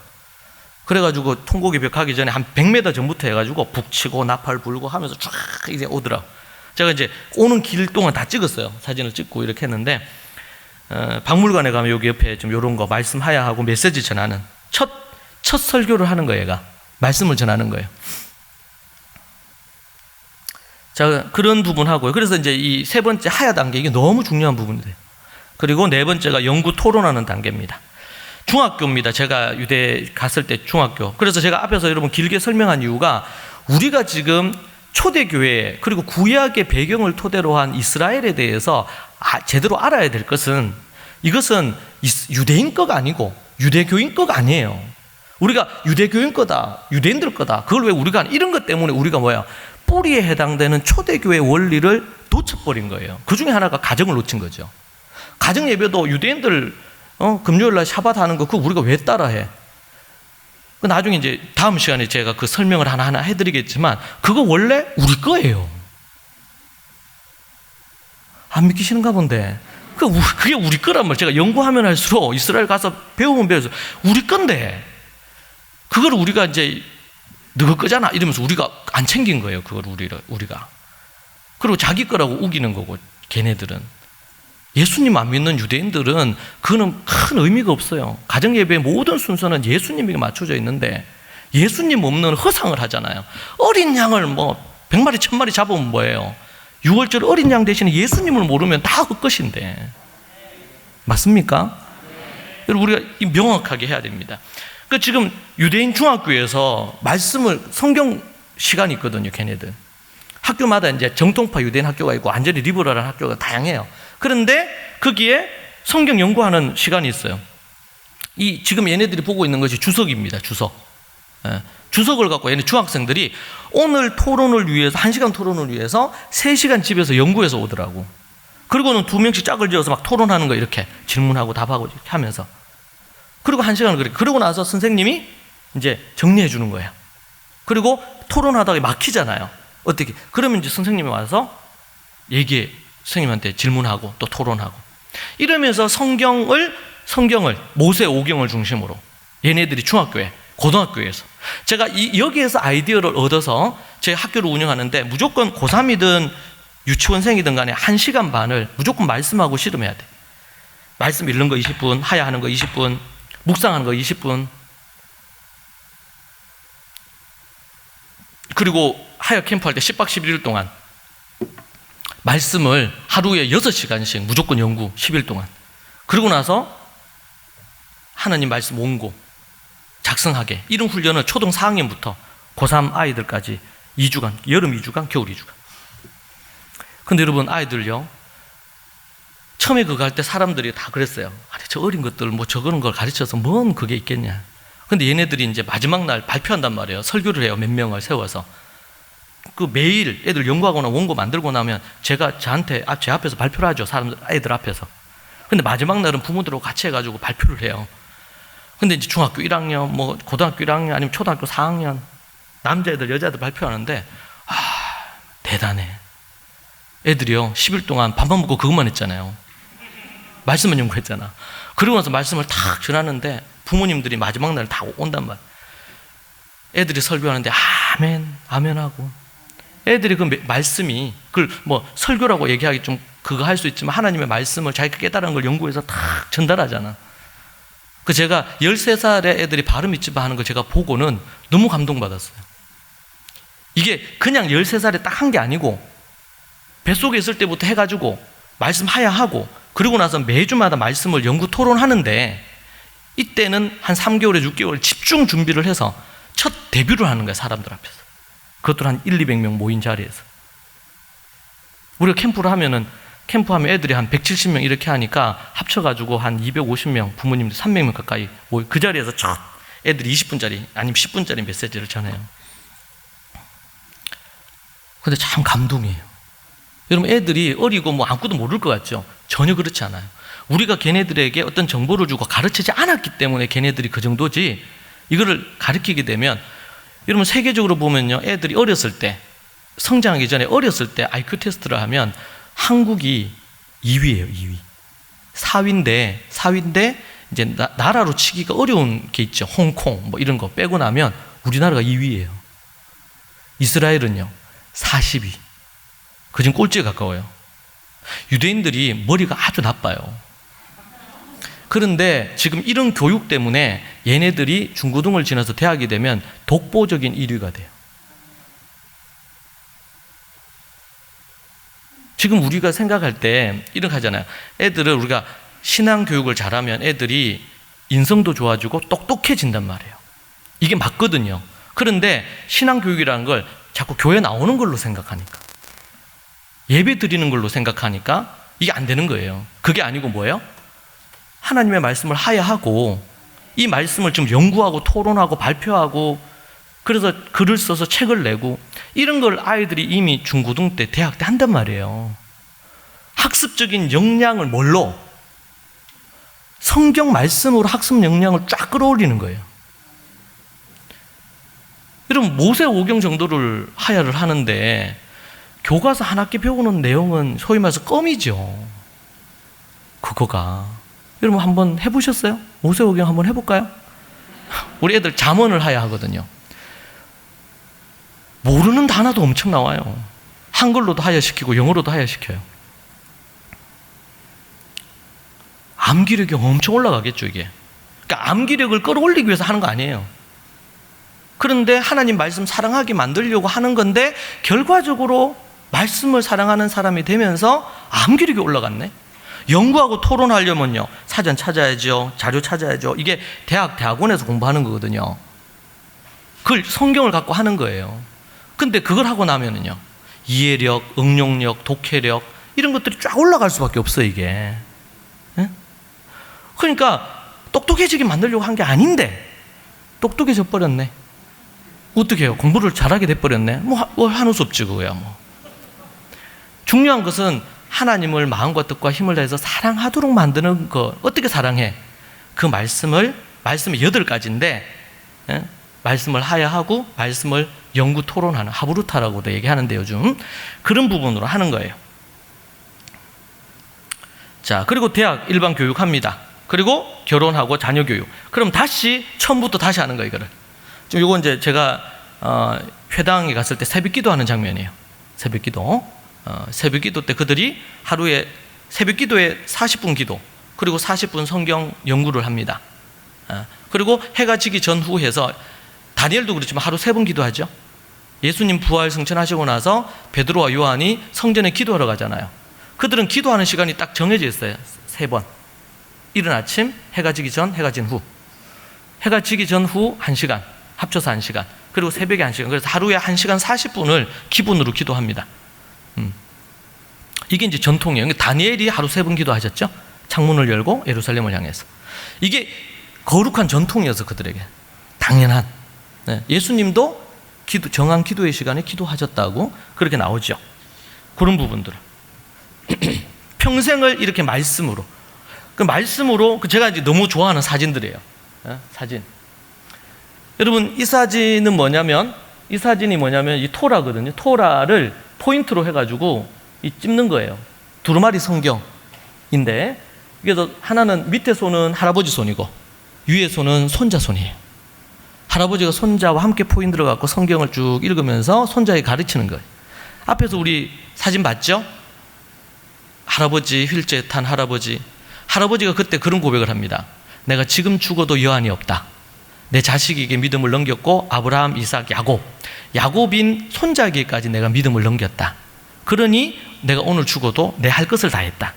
그래가지고 통곡의벽 하기 전에 한 100m 전부터 해가지고 북치고 나팔 불고 하면서 쫙 이제 오더라고. 제가 이제 오는 길 동안 다 찍었어요. 사진을 찍고 이렇게 했는데, 박물관에 가면 여기 옆에 좀 요런 거 말씀하야 하고 메시지 전하는 첫 설교를 하는 거예요. 얘가 말씀을 전하는 거예요. 자, 그런 부분 하고요. 그래서 이제 이 세 번째 하야 단계, 이게 너무 중요한 부분이에요. 그리고 네 번째가 연구 토론하는 단계입니다. 중학교입니다. 제가 유대 갔을 때 중학교. 그래서 제가 앞에서 여러분 길게 설명한 이유가 우리가 지금 초대교회 그리고 구약의 배경을 토대로 한 이스라엘에 대해서 제대로 알아야 될 것은 이것은 유대인 거가 아니고 유대교인 거가 아니에요. 우리가 유대교인 거다, 유대인들 거다, 그걸 왜 우리가 이런 것 때문에 우리가 뿌리에 해당되는 초대교회 원리를 놓쳐버린 거예요. 그 중에 하나가 가정을 놓친 거죠. 가정 예배도 유대인들 금요일날 샤bat 하는 거 그거 우리가 왜 따라해? 나중에 이제 다음 시간에 제가 그 설명을 하나하나 해드리겠지만 그거 원래 우리 거예요. 안 믿기시는가 본데. 그게 우리 거란 말이에요. 제가 연구하면 할수록 이스라엘 가서 배우면 배워서 우리 건데 그걸 우리가 이제 너가 거잖아 이러면서 우리가 안 챙긴 거예요. 그걸 우리가. 그리고 자기 거라고 우기는 거고 걔네들은. 예수님 안 믿는 유대인들은 그거는 큰 의미가 없어요. 가정예배의 모든 순서는 예수님에게 맞춰져 있는데 예수님 없는 허상을 하잖아요. 어린 양을 100마리 1000마리 잡으면 뭐예요? 6월절 어린 양 대신에 예수님을 모르면 다 헛것인데 맞습니까? 여러분 우리가 명확하게 해야 됩니다. 지금 유대인 중학교에서 말씀을 성경 시간이 있거든요. 걔네들 학교마다 이제 정통파 유대인 학교가 있고 완전히 리버럴한 학교가 다양해요. 그런데 거기에 성경 연구하는 시간이 있어요. 지금 얘네들이 보고 있는 것이 주석입니다. 주석. 주석을 갖고 얘네 중학생들이 오늘 토론을 위해서 1시간 토론을 위해서 3시간 집에서 연구해서 오더라고. 그리고는 2명씩 짝을 지어서 막 토론하는 거 이렇게 질문하고 답하고 이렇게 하면서 그리고 1시간을 그렇게 그러고 나서 선생님이 이제 정리해 주는 거예요. 그리고 토론하다가 막히잖아요. 어떻게? 그러면 이제 선생님이 와서 선생님한테 질문하고 또 토론하고 이러면서 성경을 모세 오경을 중심으로 얘네들이 중학교에 고등학교에서 제가 여기에서 아이디어를 얻어서 제 학교를 운영하는데 무조건 고3이든 유치원생이든 간에 1시간 반을 무조건 말씀하고 씨름해야 돼. 말씀 읽는 거 20분, 하야하는 거 20분, 묵상하는 거 20분. 그리고 하야 캠프 할 때 10박 11일 동안 말씀을 하루에 6시간씩 무조건 연구 10일 동안. 그러고 나서 하나님 말씀 원고 작성하게 이런 훈련을 초등 4학년부터 고3 아이들까지 2주간, 여름 2주간, 겨울 2주간. 근데 여러분 아이들요 처음에 그거 할 때 사람들이 다 그랬어요. 아니 저 어린 것들 저거는 걸 가르쳐서 뭔 그게 있겠냐. 근데 얘네들이 이제 마지막 날 발표한단 말이에요. 설교를 해요. 몇 명을 세워서. 매일 애들 연구하거나 원고 만들고 나면 제가 제 앞에서 발표를 하죠. 애들 앞에서. 근데 마지막 날은 부모들하고 같이 해가지고 발표를 해요. 근데 이제 중학교 1학년, 고등학교 1학년, 아니면 초등학교 4학년, 남자애들, 여자애들 발표하는데, 대단해. 애들이요, 10일 동안 밥만 먹고 그것만 했잖아요. 말씀만 연구했잖아. 그러고 나서 말씀을 탁 전하는데, 부모님들이 마지막 날 다 온단 말이야. 애들이 설교하는데, 아멘, 아멘 하고. 애들이 그 말씀이, 설교라고 얘기하기 좀 그거 할 수 있지만, 하나님의 말씀을 자기가 깨달은 걸 연구해서 탁 전달하잖아. 제가 13살의 애들이 발음 있지마 하는 거 제가 보고는 너무 감동받았어요. 이게 그냥 13살에 딱 한 게 아니고 뱃속에 있을 때부터 해가지고 말씀 하야하고 그러고 나서 매주마다 말씀을 연구 토론하는데 이때는 한 3개월에 6개월 집중 준비를 해서 첫 데뷔를 하는 거예요. 사람들 앞에서. 그것도 한 100-200명 모인 자리에서. 우리가 캠프하면 애들이 한 170명 이렇게 하니까 합쳐가지고 한 250명, 부모님들 300명 가까이 그 자리에서 첫 애들이 20분짜리 아니면 10분짜리 메시지를 전해요. 근데 참 감동이에요. 여러분 애들이 어리고 아무것도 모를 것 같죠? 전혀 그렇지 않아요. 우리가 걔네들에게 어떤 정보를 주고 가르치지 않았기 때문에 걔네들이 그 정도지 이거를 가르치게 되면 여러분 세계적으로 보면요. 애들이 어렸을 때 성장하기 전에 어렸을 때 IQ 테스트를 하면 한국이 2위예요, 2위. 4위인데 이제 나라로 치기가 어려운 게 있죠. 홍콩 이런 거 빼고 나면 우리나라가 2위예요. 이스라엘은요 40위. 그중 꼴찌에 가까워요. 유대인들이 머리가 아주 나빠요. 그런데 지금 이런 교육 때문에 얘네들이 중고등을 지나서 대학이 되면 독보적인 1위가 돼요. 지금 우리가 생각할 때 이렇게 하잖아요. 애들을 우리가 신앙 교육을 잘하면 애들이 인성도 좋아지고 똑똑해진단 말이에요. 이게 맞거든요. 그런데 신앙 교육이라는 걸 자꾸 교회 나오는 걸로 생각하니까, 예배 드리는 걸로 생각하니까 이게 안 되는 거예요. 그게 아니고 뭐예요? 하나님의 말씀을 하야하고 이 말씀을 좀 연구하고 토론하고 발표하고 그래서 글을 써서 책을 내고 이런 걸 아이들이 이미 중고등 때, 대학 때 한단 말이에요. 학습적인 역량을 뭘로? 성경 말씀으로 학습 역량을 쫙 끌어올리는 거예요. 여러분, 모세오경 정도를 하야를 하는데 교과서 한 학기 배우는 내용은 소위 말해서 껌이죠. 그거가. 여러분 한번 해보셨어요? 모세오경 한번 해볼까요? 우리 애들 잠언을 하야 하거든요. 모르는 단어도 엄청 나와요. 한글로도 하야시키고 영어로도 하야시켜요. 암기력이 엄청 올라가겠죠, 이게. 그러니까 암기력을 끌어올리기 위해서 하는 거 아니에요. 그런데 하나님 말씀 사랑하게 만들려고 하는 건데 결과적으로 말씀을 사랑하는 사람이 되면서 암기력이 올라갔네. 연구하고 토론하려면요, 사전 찾아야죠, 자료 찾아야죠. 이게 대학원에서 공부하는 거거든요. 그걸 성경을 갖고 하는 거예요. 근데 그걸 하고 나면은요, 이해력, 응용력, 독해력 이런 것들이 쫙 올라갈 수밖에 없어요, 이게. 예? 그러니까 똑똑해지게 만들려고 한 게 아닌데 똑똑해져 버렸네. 어떻게 해요? 공부를 잘하게 돼버렸네. 뭐 하는 수 없지, 그거야 뭐. 중요한 것은 하나님을 마음과 뜻과 힘을 다해서 사랑하도록 만드는 거. 어떻게 사랑해? 그 말씀이 8가지인데, 예? 말씀을 하야하고 말씀을 연구 토론하는, 하브루타라고도 얘기하는데 요즘 그런 부분으로 하는 거예요. 자, 그리고 대학 일반 교육합니다. 그리고 결혼하고 자녀 교육. 그럼 다시 처음부터 다시 하는 거예요, 이거를. 지금 요거 이제 제가 회당에 갔을 때 새벽 기도하는 장면이에요. 새벽 기도. 새벽 기도 때 그들이 하루에 새벽 기도에 40분 기도, 그리고 40분 성경 연구를 합니다. 그리고 해가 지기 전후 해서 다니엘도 그렇지만 하루 3번 기도하죠. 예수님 부활 승천하시고 나서 베드로와 요한이 성전에 기도하러 가잖아요. 그들은 기도하는 시간이 딱 정해져 있어요. 3번. 이른 아침, 해가 지기 전, 해가 진 후. 해가 지기 전후 1시간, 합쳐서 1시간. 그리고 새벽에 1시간. 그래서 하루에 1시간 40분을 기본으로 기도합니다. 이게 이제 전통이에요. 다니엘이 하루 3번 기도하셨죠? 창문을 열고 예루살렘을 향해서. 이게 거룩한 전통이어서 그들에게 당연한. 네. 예수님도 정한 기도의 시간에 기도하셨다고 그렇게 나오죠. 그런 부분들을 평생을 이렇게 말씀으로, 그 말씀으로, 제가 이제 너무 좋아하는 사진들이에요. 사진. 여러분, 이 사진은 뭐냐면, 이 토라거든요. 토라를 포인트로 해가지고 찝는 거예요. 두루마리 성경인데, 그래서 하나는 밑에 손은 할아버지 손이고 위에 손은 손자 손이에요. 할아버지가 손자와 함께 포인트를 갖고 성경을 쭉 읽으면서 손자에게 가르치는 거예요. 앞에서 우리 사진 봤죠? 할아버지 휠체어 탄 할아버지가 그때 그런 고백을 합니다. 내가 지금 죽어도 여한이 없다. 내 자식에게 믿음을 넘겼고 아브라함, 이삭, 야곱인 손자에게까지 내가 믿음을 넘겼다. 그러니 내가 오늘 죽어도 내 할 것을 다 했다.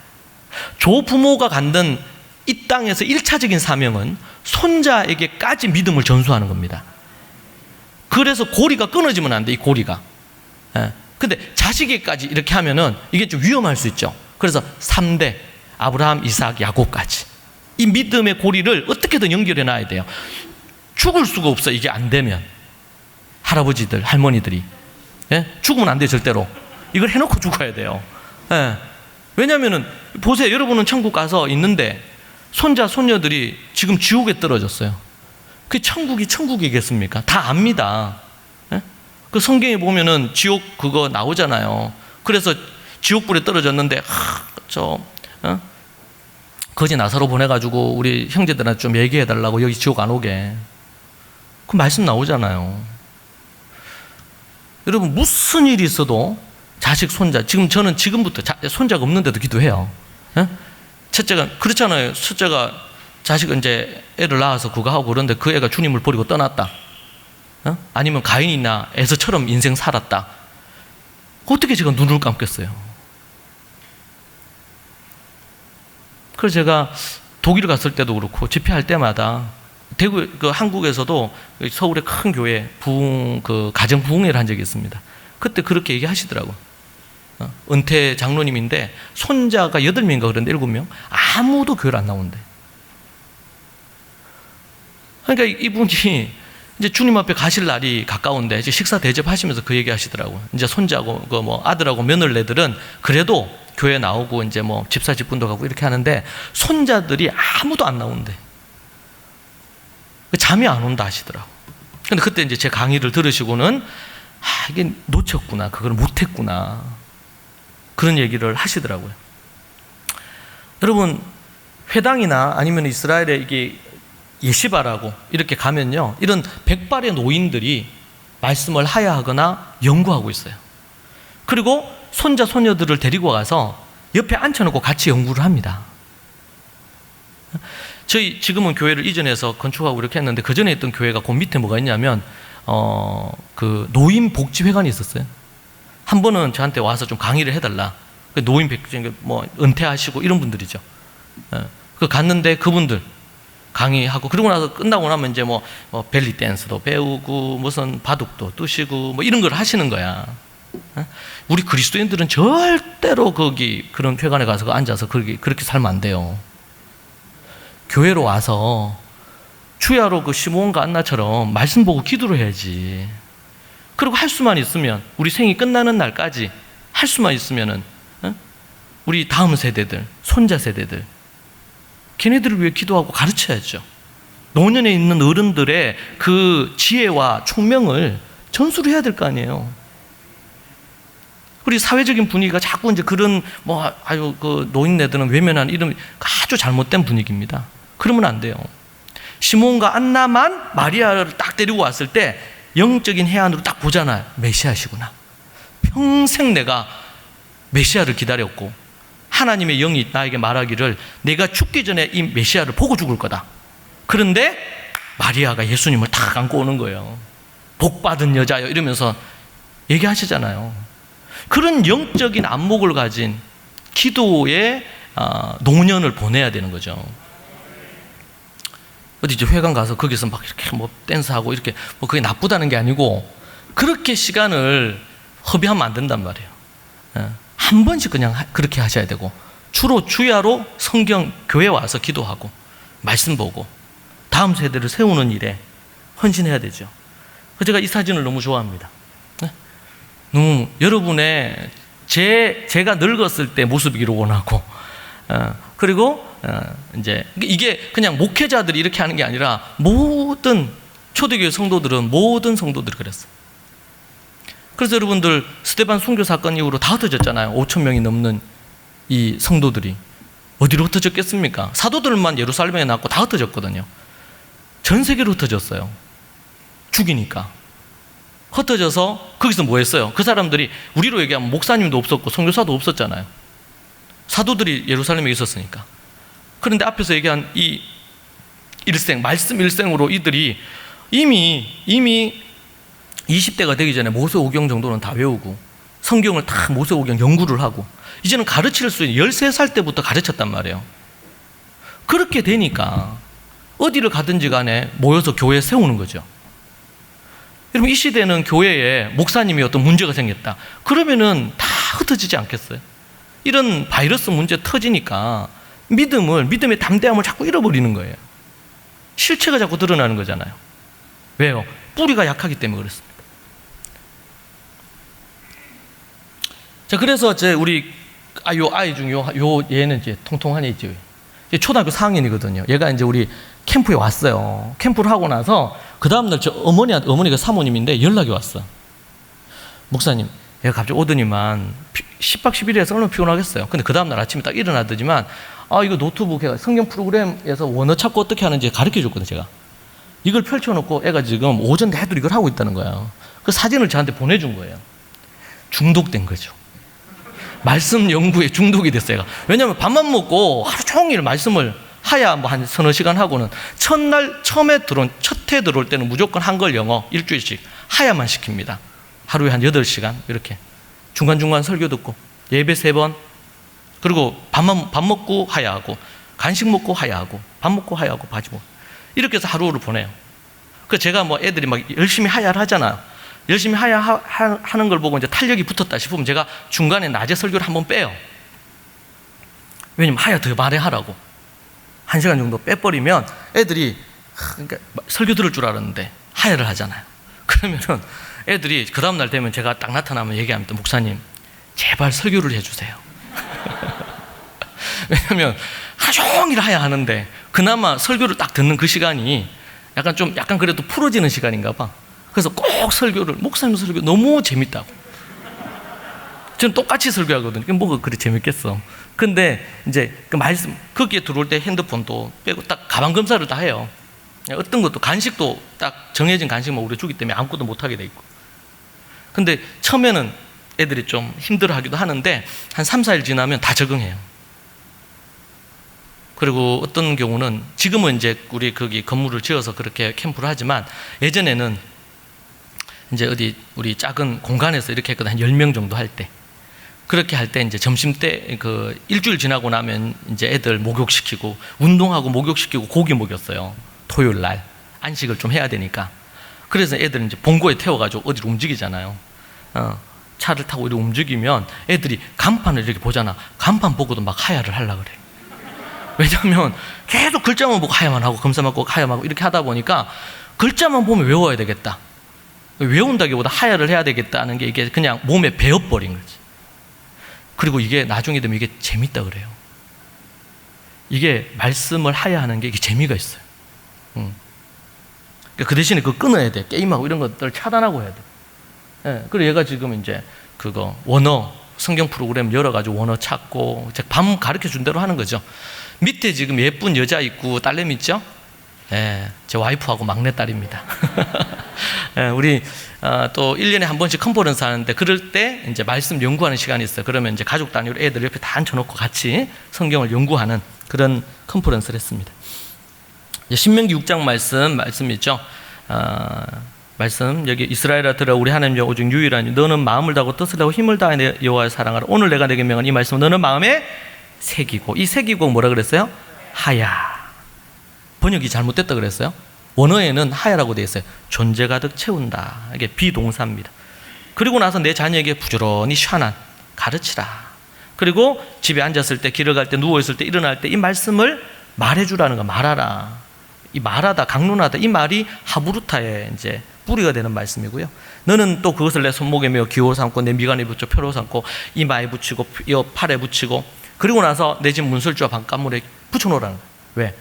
조부모가 갖는 이 땅에서 1차적인 사명은 손자에게까지 믿음을 전수하는 겁니다. 그래서 고리가 끊어지면 안 돼, 이 고리가. 근데 자식에게까지 이렇게 하면은 이게 좀 위험할 수 있죠. 그래서 3대 아브라함, 이삭, 야곱까지 이 믿음의 고리를 어떻게든 연결해 놔야 돼요. 죽을 수가 없어, 이게 안 되면. 할아버지들, 할머니들이 죽으면 안 돼요, 절대로. 이걸 해놓고 죽어야 돼요. 왜냐하면은 보세요, 여러분은 천국 가서 있는데 손자, 손녀들이 지금 지옥에 떨어졌어요. 그 천국이 천국이겠습니까? 다 압니다. 그 성경에 보면은 지옥 그거 나오잖아요. 그래서 지옥불에 떨어졌는데 거지 나사로 보내가지고 우리 형제들한테 좀 얘기해달라고, 여기 지옥 안 오게. 그 말씀 나오잖아요. 여러분, 무슨 일이 있어도 자식, 손자, 저는 지금부터 손자가 없는데도 기도해요. 첫째가 그렇잖아요. 첫째가 자식 이제 애를 낳아서 그거 하고 그런데 그 애가 주님을 버리고 떠났다. 아니면 가인이나 에서처럼 인생 살았다. 어떻게 제가 눈을 감겠어요? 그래서 제가 독일 갔을 때도 그렇고 집회할 때마다 한국에서도 서울의 큰 교회 가정 부흥회를 한 적이 있습니다. 그때 그렇게 얘기하시더라고. 은퇴 장로님인데 손자가 8명인가 그런데 7명 아무도 교회를 안 나온대. 그러니까 이분이 이제 주님 앞에 가실 날이 가까운데 이제 식사 대접하시면서 그 얘기 하시더라고요. 이제 손자고 그 뭐 아들하고 며느리들은 그래도 교회 나오고 이제 뭐 집사 집분도 가고 이렇게 하는데 손자들이 아무도 안 나온대. 잠이 안 온다 하시더라고. 근데 그때 이제 제 강의를 들으시고는 이게 놓쳤구나, 그걸 못했구나, 그런 얘기를 하시더라고요. 여러분, 회당이나 아니면 이스라엘에 이게 예시바라고 이렇게 가면요, 이런 백발의 노인들이 말씀을 하야하거나 연구하고 있어요. 그리고 손자 손녀들을 데리고 가서 옆에 앉혀놓고 같이 연구를 합니다. 저희 지금은 교회를 이전해서 건축하고 이렇게 했는데 그 전에 있던 교회가 그 밑에 뭐가 있냐면 그 노인 복지회관이 있었어요. 한 번은 저한테 와서 좀 강의를 해달라. 노인 백지 뭐 은퇴하시고 이런 분들이죠. 그 갔는데 그분들 강의하고 그러고 나서 끝나고 나면 이제 뭐 벨리 댄스도 배우고 무슨 바둑도 두시고 뭐 이런 걸 하시는 거야. 우리 그리스도인들은 절대로 거기 그런 회관에 가서 앉아서 그렇게 살면 안 돼요. 교회로 와서 주야로 그 시므온과 안나처럼 말씀 보고 기도를 해야지. 그리고 할 수만 있으면 우리 생이 끝나는 날까지 할 수만 있으면은 우리 다음 세대들, 손자 세대들, 걔네들을 위해 기도하고 가르쳐야죠. 노년에 있는 어른들의 그 지혜와 총명을 전수를 해야 될 거 아니에요. 우리 사회적인 분위기가 자꾸 이제 그런 그 노인네들은 외면한 이런 아주 잘못된 분위기입니다. 그러면 안 돼요. 시몬과 안나만 마리아를 딱 데리고 왔을 때 영적인 해안으로 딱 보잖아요. 메시아시구나. 평생 내가 메시아를 기다렸고 하나님의 영이 나에게 말하기를 내가 죽기 전에 이 메시아를 보고 죽을 거다. 그런데 마리아가 예수님을 딱 안고 오는 거예요. 복 받은 여자요 이러면서 얘기하시잖아요. 그런 영적인 안목을 가진 기도의 노년을 보내야 되는 거죠. 어디 이제 회관 가서 거기서 막 이렇게 뭐 댄스하고 이렇게 뭐 그게 나쁘다는 게 아니고 그렇게 시간을 허비하면 안 된단 말이에요. 한 번씩 그냥 그렇게 하셔야 되고 주로 주야로 성경 교회 와서 기도하고 말씀 보고 다음 세대를 세우는 일에 헌신해야 되죠. 제가 이 사진을 너무 좋아합니다. 너무 여러분의 제가 늙었을 때 모습이기를 원하고 그리고 이제 이게 그냥 목회자들이 이렇게 하는 게 아니라 모든 초대교회 성도들은 모든 성도들이 그랬어요. 그래서 여러분들 스데반 순교 사건 이후로 다 흩어졌잖아요. 5천 명이 넘는 이 성도들이 어디로 흩어졌겠습니까? 사도들만 예루살렘에 남고 다 흩어졌거든요. 전 세계로 흩어졌어요. 죽이니까. 흩어져서 거기서 뭐 했어요? 그 사람들이 우리로 얘기하면 목사님도 없었고 선교사도 없었잖아요. 사도들이 예루살렘에 있었으니까. 그런데 앞에서 얘기한 이 일생, 말씀 일생으로 이들이 이미 20대가 되기 전에 모세오경 정도는 다 외우고 성경을 다 모세오경 연구를 하고 이제는 가르칠 수 있는 13살 때부터 가르쳤단 말이에요. 그렇게 되니까 어디를 가든지 간에 모여서 교회 세우는 거죠. 여러분, 이 시대는 교회에 목사님이 어떤 문제가 생겼다. 그러면은 다 흩어지지 않겠어요? 이런 바이러스 문제 터지니까 믿음의 담대함을 자꾸 잃어버리는 거예요. 실체가 자꾸 드러나는 거잖아요. 왜요? 뿌리가 약하기 때문에 그렇습니다. 자, 그래서 우리 요 아이 중 얘는 이제 통통한 애 있죠. 초등학교 4학년이거든요. 얘가 이제 우리 캠프에 왔어요. 캠프를 하고 나서 그 다음날 어머니가 사모님인데 연락이 왔어. 목사님, 얘가 갑자기 오더니만 10박 11일에서 얼마나 피곤하겠어요. 근데 그 다음날 아침에 딱 일어나더니만 이거 노트북 해가 성경 프로그램에서 원어 찾고 어떻게 하는지 가르쳐 줬거든요. 제가 이걸 펼쳐놓고 애가 지금 오전 내도록 이걸 하고 있다는 거예요. 그 사진을 저한테 보내준 거예요. 중독된 거죠. 말씀 연구에 중독이 됐어요. 얘가. 왜냐하면 밥만 먹고 하루 종일 말씀을 하야 뭐 한 서너 시간 하고는 첫날 첫 해 들어올 때는 무조건 한글 영어 일주일씩 하야만 시킵니다. 하루에 한 8시간 이렇게 중간중간 설교 듣고 예배 3번 그리고 밥 먹고 하야하고 간식 먹고 하야하고 밥 먹고 하야하고 바지 먹고 이렇게 해서 하루를 보내요. 그래서 제가 뭐 애들이 막 열심히 하야를 하잖아요. 열심히 하는 걸 보고 이제 탄력이 붙었다 싶으면 제가 중간에 낮에 설교를 한번 빼요. 왜냐면 하야 더 말해 하라고. 1시간 정도 빼버리면 애들이 그러니까 설교 들을 줄 알았는데 하야를 하잖아요. 그러면은 애들이 그 다음날 되면 제가 딱 나타나면 얘기합니다. 목사님, 제발 설교를 해주세요. 왜냐면 하루 종일 하야 하는데 그나마 설교를 딱 듣는 그 시간이 약간 그래도 풀어지는 시간인가 봐. 그래서 꼭 설교를, 목사님 설교 너무 재밌다고. 저는 똑같이 설교하거든요. 뭐가 그리 재밌겠어. 근데 이제 그 말씀, 거기에 들어올 때 핸드폰도 빼고 딱 가방 검사를 다 해요. 어떤 것도 간식도 딱 정해진 간식만 우리 주기 때문에 아무것도 못하게 돼 있고. 근데 처음에는 애들이 좀 힘들어 하기도 하는데 한 3, 4일 지나면 다 적응해요. 그리고 어떤 경우는 지금은 이제 우리 거기 건물을 지어서 그렇게 캠프를 하지만 예전에는 이제 어디 우리 작은 공간에서 이렇게 했거든. 한 10명 정도 할 때. 그렇게 할 때 이제 점심 때 그 일주일 지나고 나면 이제 애들 목욕시키고 운동하고 목욕시키고 고기 먹였어요. 토요일 날 안식을 좀 해야 되니까. 그래서 애들 이제 봉고에 태워가지고 어디로 움직이잖아요. 차를 타고 이렇게 움직이면 애들이 간판을 이렇게 보잖아. 간판 보고도 막 하야를 하려고 그래. 왜냐하면 계속 글자만 보고 하야만 하고 검사만 하고 하야만 하고 이렇게 하다 보니까 글자만 보면 외워야 되겠다. 외운다기보다 하야를 해야 되겠다는 게 이게 그냥 몸에 배어버린 거지. 그리고 이게 나중에 되면 이게 재밌다 그래요. 이게 말씀을 하야하는 게 이게 재미가 있어요. 그 대신에 그거 끊어야 돼. 게임하고 이런 것들 차단하고 해야 돼. 예, 그리고 얘가 지금 이제 그거 원어 성경 프로그램 열어가지고 원어 찾고 밤 가르쳐 준 대로 하는 거죠. 밑에 지금 예쁜 여자 있고 딸내미 있죠? 예, 제 와이프하고 막내딸입니다. 예, 우리 또 1년에 한 번씩 컨퍼런스 하는데 그럴 때 이제 말씀 연구하는 시간이 있어요. 그러면 이제 가족 단위로 애들 옆에 다 앉혀놓고 같이 성경을 연구하는 그런 컨퍼런스를 했습니다. 신명기 6장 말씀 있죠? 말씀 여기 이스라엘아 들어 우리 하나님 여호와 오직 유일하니 너는 마음을 다하고 뜻을 다하고 힘을 다하여 내 여호와를 사랑하라. 오늘 내가 내게 명한 이 말씀은 너는 마음에 새기고, 이 새기고 뭐라 그랬어요? 하야. 번역이 잘못됐다 그랬어요. 원어에는 하야라고 되어 있어요. 존재 가득 채운다. 이게 비동사입니다. 그리고 나서 내 자녀에게 부지런히 샤난 가르치라. 그리고 집에 앉았을 때, 길을 갈 때, 누워있을 때, 일어날 때 이 말씀을 말해주라는 거. 말하라. 이 말하다, 강론하다, 이 말이 하부루타의 이제 뿌리가 되는 말씀이고요. 너는 또 그것을 내 손목에 메어 기호 삼고 내 미간에 붙여 표로 삼고 이마에 붙이고 이 팔에 붙이고 그리고 나서 내 집 문설주와 방간문에 붙여놓으라는 거예요. 왜?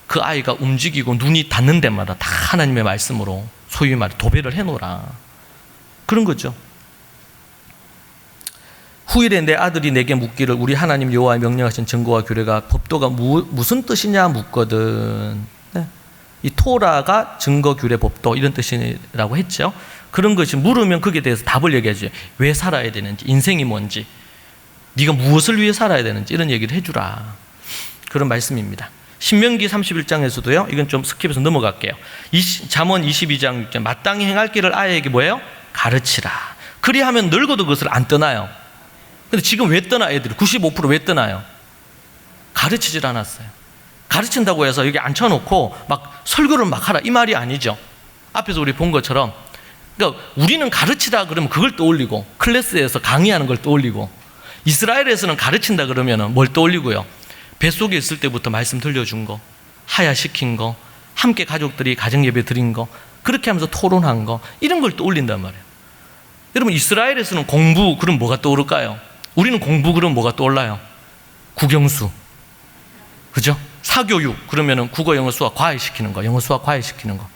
그 아이가 움직이고 눈이 닿는 데마다 다 하나님의 말씀으로 소위 말해 도배를 해놓으라. 그런 거죠. 후일에 내 아들이 내게 묻기를 우리 하나님 여호와의 명령하신 증거와 규례가 법도가 무슨 뜻이냐 묻거든. 네. 이 토라가 증거, 규례, 법도 이런 뜻이라고 했죠. 그런 것이 물으면 거기에 대해서 답을 얘기하죠. 왜 살아야 되는지, 인생이 뭔지, 네가 무엇을 위해 살아야 되는지 이런 얘기를 해주라. 그런 말씀입니다. 신명기 31장에서도요. 이건 좀 스킵해서 넘어갈게요. 잠언 22장 6절 마땅히 행할 길을 아이에게 뭐예요? 가르치라. 그리하면 늙어도 그것을 안 떠나요. 근데 지금 왜 떠나 애들이? 95% 왜 떠나요? 가르치질 않았어요. 가르친다고 해서 여기 앉혀놓고 막 설교를 막 하라 이 말이 아니죠. 앞에서 우리 본 것처럼 그러니까 우리는 가르치라 그러면 그걸 떠올리고 클래스에서 강의하는 걸 떠올리고 이스라엘에서는 가르친다 그러면 뭘 떠올리고요? 뱃속에 있을 때부터 말씀 들려준 거, 하야시킨 거, 함께 가족들이 가정예배 드린 거, 그렇게 하면서 토론한 거 이런 걸 떠올린단 말이에요. 여러분 이스라엘에서는 공부 그럼 뭐가 떠오를까요? 우리는 공부 그럼 뭐가 떠올라요? 국영수, 그죠? 사교육 그러면은 국어, 영어, 수학 과외시키는 거, 영어, 수학 과외시키는 거.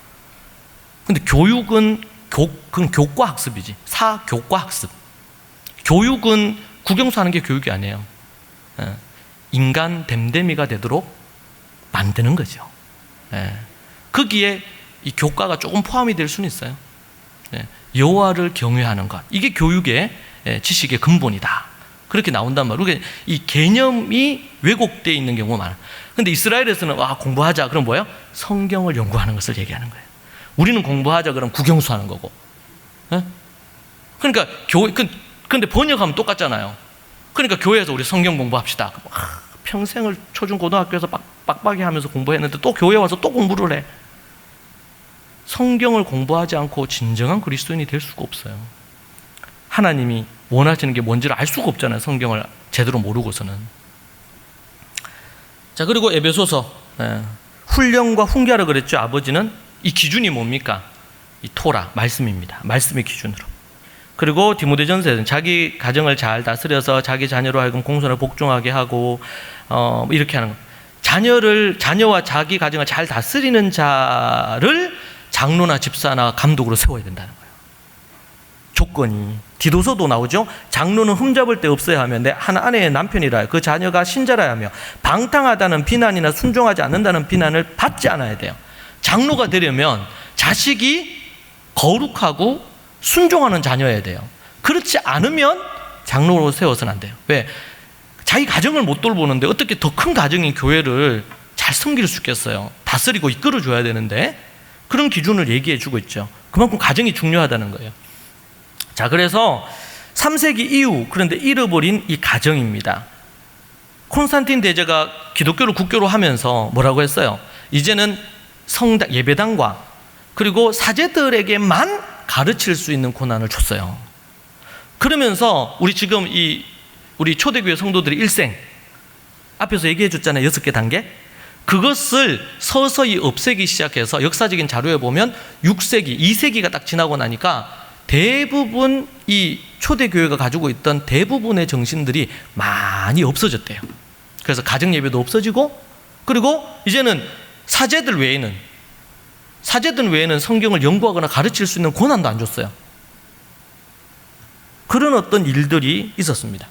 근데 교육은 그건 교과 학습이지. 사교과 학습. 교육은 국영수 하는 게 교육이 아니에요. 인간 됨됨이가 되도록 만드는 거죠. 거기에 이 교과가 조금 포함이 될 수는 있어요. 여호와를 경외하는 것, 이게 교육의 지식의 근본이다. 그렇게 나온단 말이에요. 그러니까 이 개념이 왜곡되어 있는 경우가 많아요. 근데 이스라엘에서는 공부하자 그럼 뭐예요? 성경을 연구하는 것을 얘기하는 거예요. 우리는 공부하자 그럼 국영수 하는 거고. 그러니까 근데 번역하면 똑같잖아요. 그러니까 교회에서 우리 성경 공부합시다. 평생을 초중 고등학교에서 빡빡이 하면서 공부했는데 또 교회 와서 또 공부를 해. 성경을 공부하지 않고 진정한 그리스도인이 될 수가 없어요. 하나님이 원하시는 게 뭔지를 알 수가 없잖아요. 성경을 제대로 모르고서는. 자, 그리고 에베소서 훈련과 훈계하라 그랬죠. 아버지는 이 기준이 뭡니까? 이 토라, 말씀입니다. 말씀의 기준으로. 그리고 디모데전서에는 자기 가정을 잘 다스려서 자기 자녀로 하여금 공손을 복종하게 하고 이렇게 하는 거. 자녀와 자기 가정을 잘 다스리는 자를 장로나 집사나 감독으로 세워야 된다는 거예요. 조건이. 디도서도 나오죠. 장로는 흠잡을 데 없어야 하며 한 아내의 남편이라 그 자녀가 신자라야 하며 방탕하다는 비난이나 순종하지 않는다는 비난을 받지 않아야 돼요. 장로가 되려면 자식이 거룩하고 순종하는 자녀여야 돼요. 그렇지 않으면 장로로 세워서는 안 돼요. 왜? 자기 가정을 못 돌보는데 어떻게 더 큰 가정인 교회를 잘 섬길 수 있겠어요? 다스리고 이끌어줘야 되는데 그런 기준을 얘기해 주고 있죠. 그만큼 가정이 중요하다는 거예요. 자, 그래서 3세기 이후 그런데 잃어버린 이 가정입니다. 콘스탄틴 대제가 기독교를 국교로 하면서 뭐라고 했어요? 이제는 성당, 예배당과 그리고 사제들에게만 가르칠 수 있는 권한을 줬어요. 그러면서 우리 지금 우리 초대교회 성도들의 일생 앞에서 얘기해 줬잖아요. 6개 단계. 그것을 서서히 없애기 시작해서 역사적인 자료에 보면 6세기, 2세기가 딱 지나고 나니까 대부분 이 초대교회가 가지고 있던 대부분의 정신들이 많이 없어졌대요. 그래서 가정예배도 없어지고 그리고 이제는 사제들 외에는 성경을 연구하거나 가르칠 수 있는 권한도 안 줬어요. 그런 어떤 일들이 있었습니다.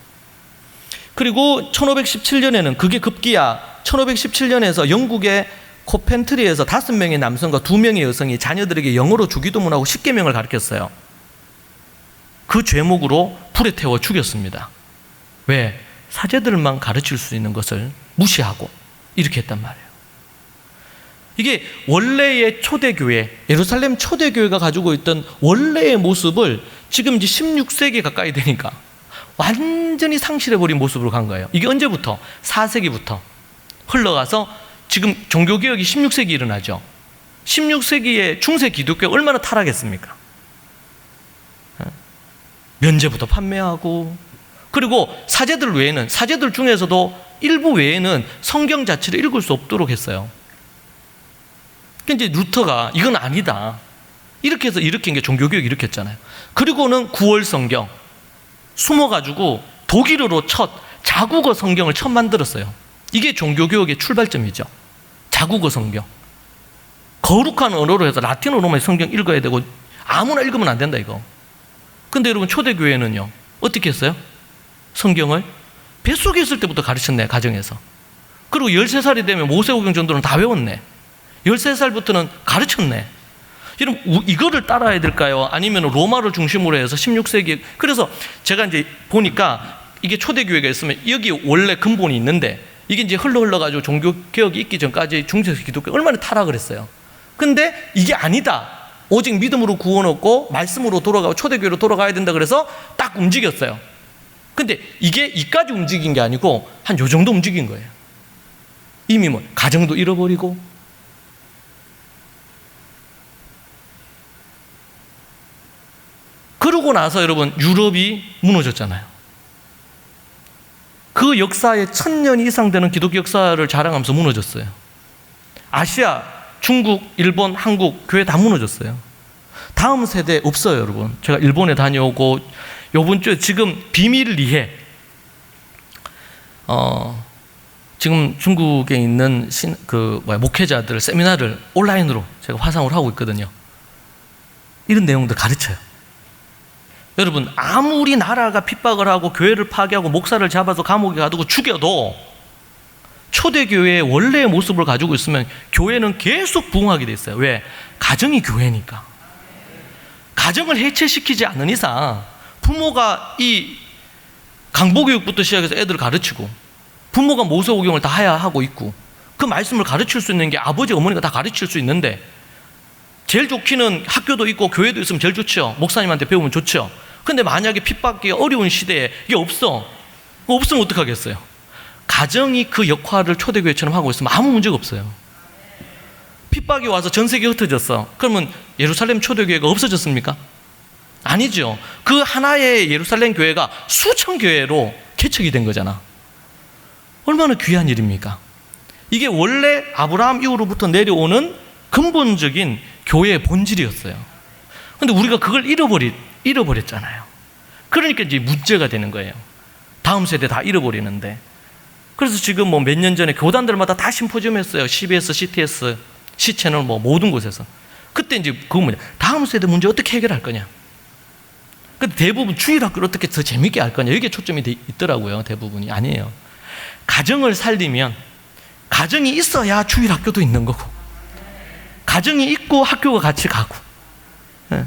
그리고 1517년에는 그게 급기야 1517년에서 영국의 코펜트리에서 5명의 남성과 2명의 여성이 자녀들에게 영어로 주기도문하고 10계명을 가르쳤어요. 그 죄목으로 불에 태워 죽였습니다. 왜? 사제들만 가르칠 수 있는 것을 무시하고 이렇게 했단 말이에요. 이게 원래의 초대교회, 예루살렘 초대교회가 가지고 있던 원래의 모습을 지금 이제 16세기 가까이 되니까 완전히 상실해버린 모습으로 간 거예요. 이게 언제부터? 4세기부터 흘러가서 지금 종교개혁이 16세기 일어나죠. 16세기의 중세 기독교가 얼마나 타락했습니까? 면제부터 판매하고 그리고 사제들 중에서도 일부 외에는 성경 자체를 읽을 수 없도록 했어요. 그러니까 이제 루터가 이건 아니다 이렇게 해서 일으킨 게 종교개혁 일으켰잖아요. 그리고는 9월 성경 숨어가지고 독일어로 자국어 성경을 처음 만들었어요. 이게 종교개혁의 출발점이죠. 자국어 성경. 거룩한 언어로 해서 라틴어로만 성경 읽어야 되고 아무나 읽으면 안 된다 이거. 근데 여러분 초대교회는요 어떻게 했어요? 성경을 뱃속에 있을 때부터 가르쳤네. 가정에서. 그리고 13살이 되면 모세오경 정도는 다 외웠네. 13살부터는 가르쳤네. 이거를 따라야 될까요? 아니면 로마를 중심으로 해서 16세기. 그래서 제가 이제 보니까 이게 초대교회가 있으면 여기 원래 근본이 있는데 이게 이제 흘러가지고 종교개혁이 있기 전까지 중세기 기독교 얼마나 타락을 했어요. 근데 이게 아니다. 오직 믿음으로 구원 얻고 말씀으로 돌아가고 초대교회로 돌아가야 된다 그래서 딱 움직였어요. 근데 이게 이까지 움직인 게 아니고 한 요 정도 움직인 거예요. 이미 뭐 가정도 잃어버리고 그러고 나서 여러분 유럽이 무너졌잖아요. 그 역사에 1000년 이상 되는 기독교 역사를 자랑하면서 무너졌어요. 아시아, 중국, 일본, 한국 교회 다 무너졌어요. 다음 세대 없어요, 여러분. 제가 일본에 다녀오고 요번 주에 지금 비밀리에 지금 중국에 있는 목회자들 세미나를 온라인으로 제가 화상으로 하고 있거든요. 이런 내용들 가르쳐요. 여러분 아무리 나라가 핍박을 하고 교회를 파괴하고 목사를 잡아서 감옥에 가두고 죽여도 초대교회의 원래의 모습을 가지고 있으면 교회는 계속 부흥하게 돼 있어요. 왜? 가정이 교회니까. 가정을 해체시키지 않는 이상 부모가 이 강보교육부터 시작해서 애들을 가르치고 부모가 모세오경을 다 해야 하고 있고 그 말씀을 가르칠 수 있는 게 아버지 어머니가 다 가르칠 수 있는데 제일 좋기는 학교도 있고 교회도 있으면 제일 좋죠. 목사님한테 배우면 좋죠. 근데 만약에 핍박이 어려운 시대에 이게 없으면 어떡하겠어요? 가정이 그 역할을 초대교회처럼 하고 있으면 아무 문제가 없어요. 핍박이 와서 전 세계에 흩어졌어. 그러면 예루살렘 초대교회가 없어졌습니까? 아니죠. 그 하나의 예루살렘 교회가 수천 교회로 개척이 된 거잖아. 얼마나 귀한 일입니까? 이게 원래 아브라함 이후로부터 내려오는 근본적인 교회의 본질이었어요. 근데 우리가 그걸 잃어버렸잖아요. 그러니까 이제 문제가 되는 거예요. 다음 세대 다 잃어버리는데. 그래서 지금 뭐 몇 년 전에 교단들마다 다 심포지엄 했어요. CBS, CTS, C채널 뭐 모든 곳에서. 그때 이제 그거 뭐냐, 다음 세대 문제 어떻게 해결할 거냐. 근데 대부분 주일학교를 어떻게 더 재밌게 할 거냐, 여기에 초점이 있더라고요. 대부분이. 아니에요. 가정을 살리면, 가정이 있어야 주일학교도 있는 거고, 가정이 있고 학교가 같이 가고, 네.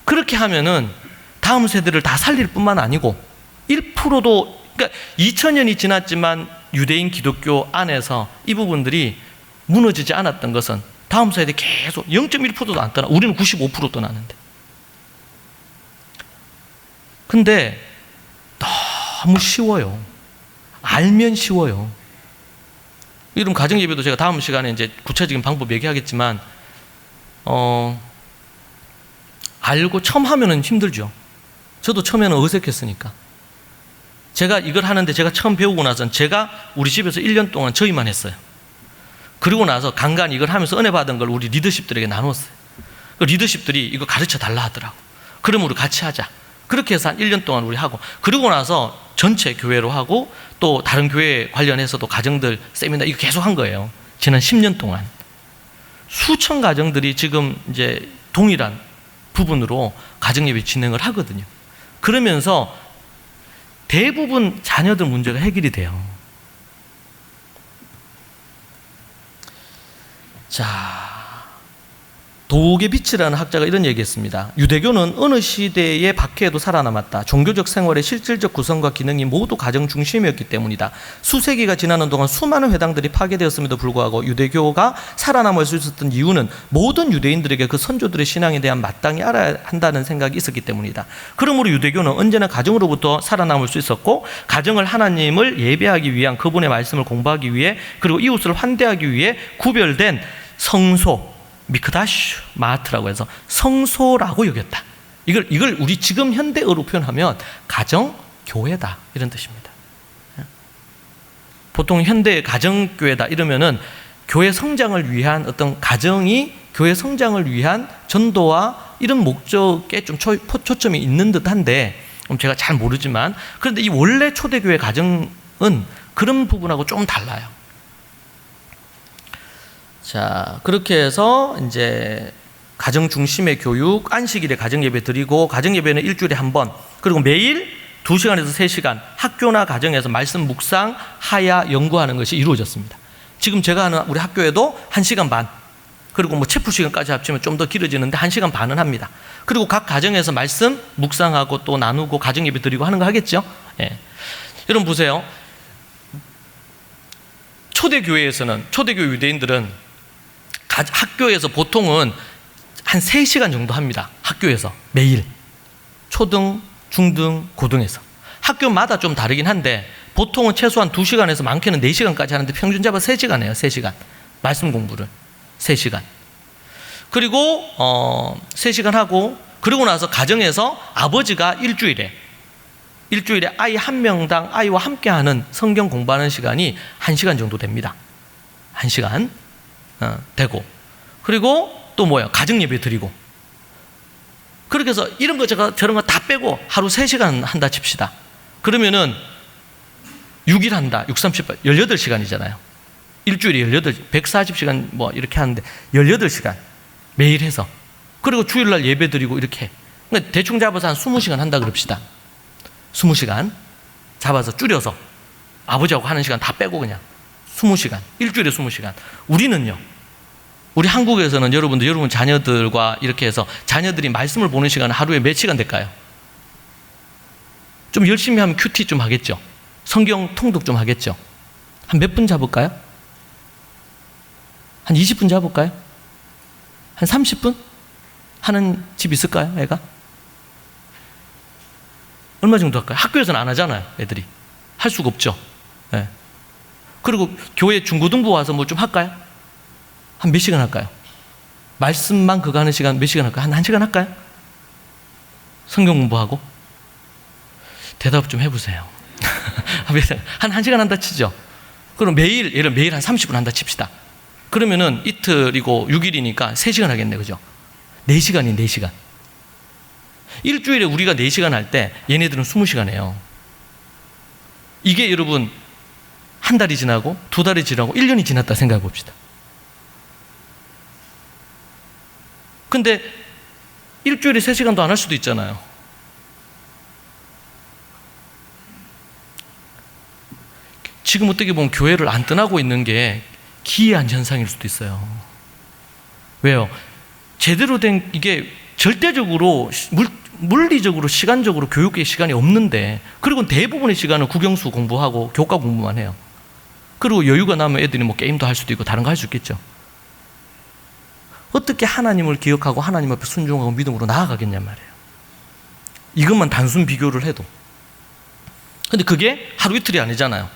그렇게 하면은 다음 세대를 다 살릴 뿐만 아니고 1%도, 그러니까 2000년이 지났지만 유대인 기독교 안에서 이 부분들이 무너지지 않았던 것은 다음 세대 계속 0.1%도 안 떠나. 우리는 95% 떠나는데. 근데 너무 쉬워요. 알면 쉬워요. 이런 가정 예배도 제가 다음 시간에 이제 구체적인 방법 얘기하겠지만, 알고 처음 하면은 힘들죠. 저도 처음에는 어색했으니까. 제가 이걸 하는데 제가 처음 배우고 나서는 제가 우리 집에서 1년 동안 저희만 했어요. 그리고 나서 간간히 이걸 하면서 은혜 받은 걸 우리 리더십들에게 나눴어요. 그 리더십들이 이거 가르쳐 달라 하더라고. 그럼 우리 같이 하자. 그렇게 해서 한 1년 동안 우리 하고, 그리고 나서 전체 교회로 하고, 또 다른 교회 관련해서도 가정들 세미나 이거 계속 한 거예요. 지난 10년 동안. 수천 가정들이 지금 이제 동일한 부분으로 가정예배 진행을 하거든요. 그러면서 대부분 자녀들 문제가 해결이 돼요. 자, 도게비치라는 학자가 이런 얘기했습니다. 유대교는 어느 시대의 박해에도 살아남았다. 종교적 생활의 실질적 구성과 기능이 모두 가정 중심이었기 때문이다. 수세기가 지나는 동안 수많은 회당들이 파괴되었음에도 불구하고 유대교가 살아남을 수 있었던 이유는 모든 유대인들에게 그 선조들의 신앙에 대한 마땅히 알아야 한다는 생각이 있었기 때문이다. 그러므로 유대교는 언제나 가정으로부터 살아남을 수 있었고, 가정을 하나님을 예배하기 위한 그분의 말씀을 공부하기 위해, 그리고 이웃을 환대하기 위해 구별된 성소, 미크다슈 마트라고 해서 성소라고 여겼다. 이걸 우리 지금 현대어로 표현하면 가정 교회다, 이런 뜻입니다. 보통 현대 가정 교회다 이러면은 교회 성장을 위한 어떤 가정이 교회 성장을 위한 전도와 이런 목적에 좀 초점이 있는 듯한데, 제가 잘 모르지만, 그런데 이 원래 초대교회 가정은 그런 부분하고 좀 달라요. 자, 그렇게 해서 이제 가정 중심의 교육, 안식일에 가정 예배 드리고, 가정 예배는 일주일에 한 번, 그리고 매일 2시간에서 3시간 학교나 가정에서 말씀 묵상, 하야, 연구하는 것이 이루어졌습니다. 지금 제가 하는 우리 학교에도 1시간 반, 그리고 뭐 체프 시간까지 합치면 좀 더 길어지는데 1시간 반은 합니다. 그리고 각 가정에서 말씀 묵상하고 또 나누고 가정 예배 드리고 하는 거 하겠죠? 예. 여러분 보세요. 초대교회에서는, 초대교 유대인들은 학교에서 보통은 한 3시간 정도 합니다. 학교에서 매일. 초등, 중등, 고등에서. 학교마다 좀 다르긴 한데 보통은 최소한 2시간에서 많게는 4시간까지 하는데 평균 잡아 3시간 해요. 3시간. 말씀 공부를 3시간. 그리고 3시간 하고, 그리고 나서 가정에서 아버지가 일주일에 아이 한 명당 아이와 함께하는 성경 공부하는 시간이 1시간 정도 됩니다. 1시간 되고, 그리고 또 뭐예요? 가정 예배 드리고. 그렇게 해서 이런 거 저런 거 다 빼고 하루 3시간 한다 칩시다. 그러면은 6일 한다. 6, 38, 18시간이잖아요. 일주일에 140시간 뭐 이렇게 하는데 18시간 매일 해서, 그리고 주일날 예배 드리고 이렇게. 그러니까 대충 잡아서 한 20시간 한다 그럽시다. 20시간 잡아서 줄여서 아버지하고 하는 시간 다 빼고 그냥 20시간, 일주일에 20시간. 우리는요, 우리 한국에서는 여러분 자녀들과 이렇게 해서 자녀들이 말씀을 보는 시간은 하루에 몇 시간 될까요? 좀 열심히 하면 큐티 좀 하겠죠. 성경 통독 좀 하겠죠. 한 몇 분 잡을까요? 한 20분 잡을까요? 한 30분? 하는 집 있을까요, 애가? 얼마 정도 할까요? 학교에서는 안 하잖아요, 애들이. 할 수가 없죠. 네. 그리고 교회 중고등부 와서 뭐 좀 할까요? 한 몇 시간 할까요? 말씀만 그거 하는 시간 몇 시간 할까요? 한 1시간 할까요? 성경 공부하고? 대답 좀 해보세요. 한 1시간 한다 치죠? 그럼 매일 한 30분 한다 칩시다. 그러면은 이틀이고 6일이니까 3시간 하겠네, 그죠? 4시간이 4시간. 일주일에 우리가 4시간 할 때 얘네들은 20시간 해요. 이게 여러분 한 달이 지나고 2달이 지나고 1년이 지났다 생각해 봅시다. 근데 일주일에 3시간도 안 할 수도 있잖아요. 지금 어떻게 보면 교회를 안 떠나고 있는 게 기이한 현상일 수도 있어요. 왜요? 제대로 된 이게 절대적으로 물리적으로 시간적으로 교육의 시간이 없는데, 그리고 대부분의 시간은 국영수 공부하고 교과 공부만 해요. 그리고 여유가 나면 애들이 뭐 게임도 할 수도 있고 다른 거 할 수 있겠죠. 어떻게 하나님을 기억하고 하나님 앞에 순종하고 믿음으로 나아가겠냔 말이에요. 이것만 단순 비교를 해도. 근데 그게 하루 이틀이 아니잖아요.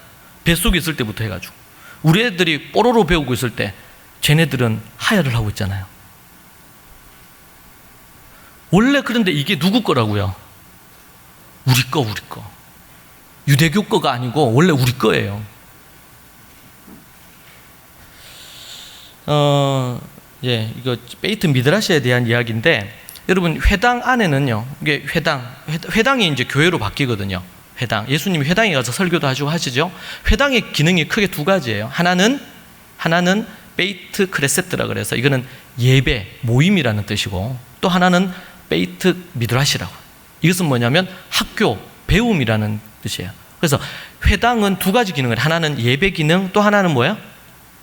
뱃속에 있을 때부터 해가지고. 우리 애들이 뽀로로 배우고 있을 때 쟤네들은 하야를 하고 있잖아요. 원래 그런데 이게 누구 거라고요? 우리 거. 유대교 거가 아니고 원래 우리 거예요. 이거 베이트 미드라시에 대한 이야기인데, 여러분 회당 안에는요, 이게 회당이 이제 교회로 바뀌거든요. 회당, 예수님이 회당에 가서 설교도 하시고 하시죠. 회당의 기능이 크게 2가지예요. 하나는 베이트 크레세트라 그래서 이거는 예배, 모임이라는 뜻이고, 또 하나는 베이트 미드라시라고. 이것은 뭐냐면 학교, 배움이라는 뜻이에요. 그래서 회당은 2가지 기능을, 하나는 예배 기능, 또 하나는 뭐야?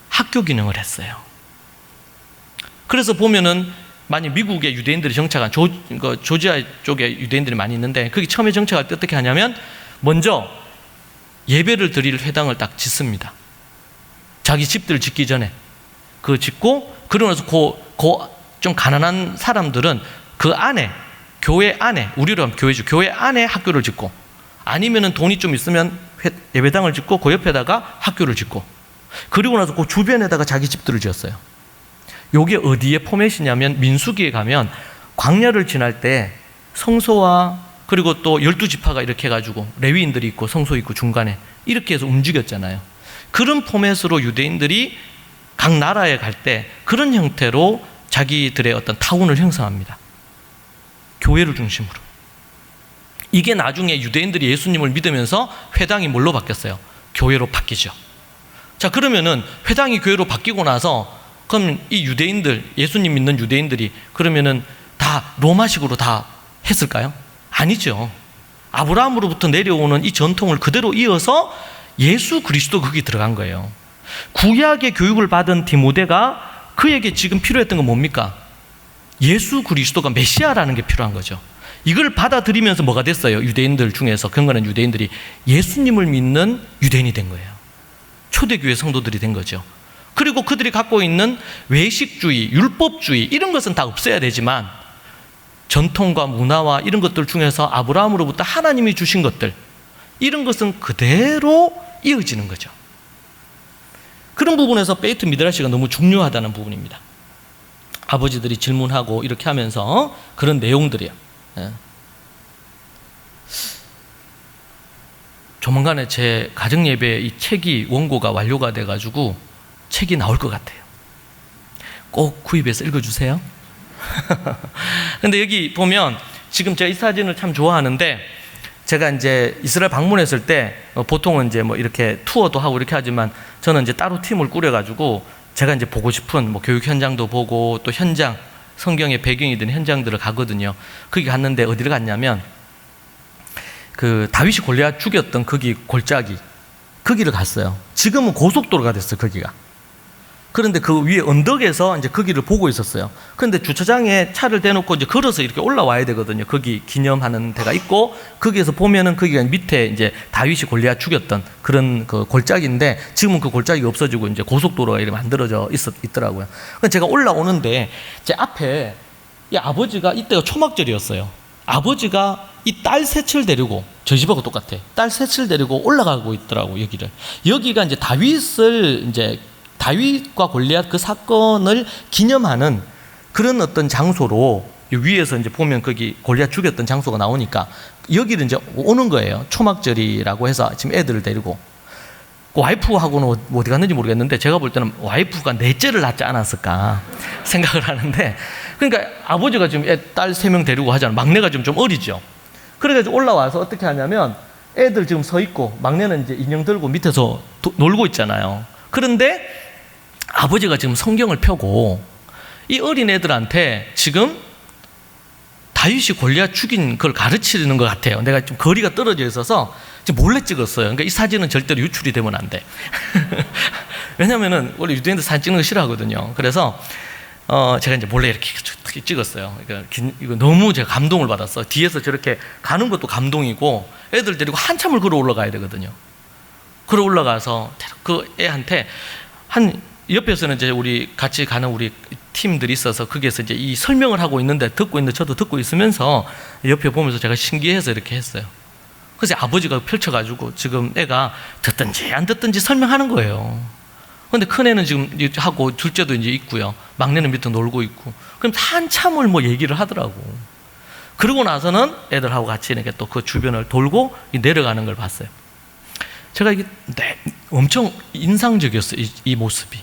학교 기능을 했어요. 그래서 보면은 만약 미국의 유대인들이 정착한 조지아 쪽에 유대인들이 많이 있는데, 거기 처음에 정착할 때 어떻게 하냐면 먼저 예배를 드릴 회당을 딱 짓습니다. 자기 집들 짓기 전에 그거 짓고, 그러고 나서 좀 가난한 사람들은 그 안에, 교회 안에, 우리로 하면 교회죠, 교회 안에 학교를 짓고, 아니면은 돈이 좀 있으면 예배당을 짓고 그 옆에다가 학교를 짓고, 그리고 나서 그 주변에다가 자기 집들을 지었어요. 요게 어디에 포맷이냐면, 민수기에 가면 광야를 지날 때 성소와 그리고 또 12지파가 이렇게 해가지고 레위인들이 있고 성소 있고 중간에 이렇게 해서 움직였잖아요. 그런 포맷으로 유대인들이 각 나라에 갈 때 그런 형태로 자기들의 어떤 타운을 형성합니다. 교회를 중심으로. 이게 나중에 유대인들이 예수님을 믿으면서 회당이 뭘로 바뀌었어요? 교회로 바뀌죠. 자, 그러면은 회당이 교회로 바뀌고 나서 그럼 이 유대인들, 예수님 믿는 유대인들이 그러면은 다 로마식으로 다 했을까요? 아니죠. 아브라함으로부터 내려오는 이 전통을 그대로 이어서 예수 그리스도 거기 들어간 거예요. 구약의 교육을 받은 디모데가 그에게 지금 필요했던 건 뭡니까? 예수 그리스도가 메시아라는 게 필요한 거죠. 이걸 받아들이면서 뭐가 됐어요? 유대인들 중에서 경건한 유대인들이 예수님을 믿는 유대인이 된 거예요. 초대교회 성도들이 된 거죠. 그리고 그들이 갖고 있는 외식주의, 율법주의 이런 것은 다 없애야 되지만, 전통과 문화와 이런 것들 중에서 아브라함으로부터 하나님이 주신 것들, 이런 것은 그대로 이어지는 거죠. 그런 부분에서 베이트 미드라시가 너무 중요하다는 부분입니다. 아버지들이 질문하고 이렇게 하면서 그런 내용들이에요. 조만간에 제 가정예배 이 책이 원고가 완료가 돼가지고 책이 나올 것 같아요. 꼭 구입해서 읽어주세요. 근데 여기 보면 지금 제가 이 사진을 참 좋아하는데, 제가 이제 이스라엘 방문했을 때 보통은 이제 뭐 이렇게 투어도 하고 이렇게 하지만, 저는 이제 따로 팀을 꾸려가지고 제가 이제 보고 싶은 뭐 교육 현장도 보고 또 현장, 성경의 배경이 된 현장들을 가거든요. 거기 갔는데 어디를 갔냐면 그 다윗이 골리앗 죽였던 거기 골짜기, 거기를 갔어요. 지금은 고속도로가 됐어요, 거기가. 그런데 그 위에 언덕에서 이제 거기를 보고 있었어요. 그런데 주차장에 차를 대놓고 이제 걸어서 이렇게 올라와야 되거든요. 거기 기념하는 데가 있고, 거기에서 보면은 거기가 밑에 이제 다윗이 골리앗 죽였던 그런 그 골짜기인데, 지금은 그 골짜기가 없어지고 이제 고속도로가 이렇게 만들어져 있더라고요. 그래서 제가 올라오는데 제 앞에 이 아버지가, 이때가 초막절이었어요. 아버지가 이 딸 셋을 데리고, 저희 집하고 똑같아. 딸 셋을 데리고 올라가고 있더라고, 여기를. 여기가 이제 다윗과 골리앗 그 사건을 기념하는 그런 어떤 장소로, 위에서 이제 보면 거기 골리앗 죽였던 장소가 나오니까 여기를 이제 오는 거예요. 초막절이라고 해서 지금 애들을 데리고. 그 와이프하고는 어디 갔는지 모르겠는데 제가 볼 때는 와이프가 넷째를 낳지 않았을까 생각을 하는데, 그러니까 아버지가 지금 딸 3명 데리고 하잖아요. 막내가 좀 어리죠. 그래가지고 올라와서 어떻게 하냐면 애들 지금 서 있고 막내는 이제 인형 들고 밑에서 놀고 있잖아요. 그런데 아버지가 지금 성경을 펴고 이 어린 애들한테 지금 다윗이 골리앗 죽인 걸 가르치는 것 같아요. 내가 좀 거리가 떨어져 있어서 지금 몰래 찍었어요. 그러니까 이 사진은 절대로 유출이 되면 안 돼. 왜냐면은 원래 유대인들 사진 찍는 거 싫어하거든요. 그래서 제가 이제 몰래 이렇게 찍었어요. 그러니까 이거 너무 제가 감동을 받았어. 뒤에서 저렇게 가는 것도 감동이고 애들 데리고 한참을 걸어 올라가야 되거든요. 걸어 올라가서 그 애한테 옆에서는 이제 우리 같이 가는 우리 팀들이 있어서 거기에서 이제 이 설명을 하고 있는데 듣고 있는데 저도 듣고 있으면서 옆에 보면서 제가 신기해서 이렇게 했어요. 그래서 아버지가 펼쳐가지고 지금 애가 듣든지 안 듣든지 설명하는 거예요. 근데 큰애는 지금 하고 둘째도 이제 있고요. 막내는 밑에 놀고 있고. 그럼 한참을 뭐 얘기를 하더라고. 그러고 나서는 애들하고 같이 이렇게 또 그 주변을 돌고 내려가는 걸 봤어요. 제가 이게 엄청 인상적이었어요. 이 모습이.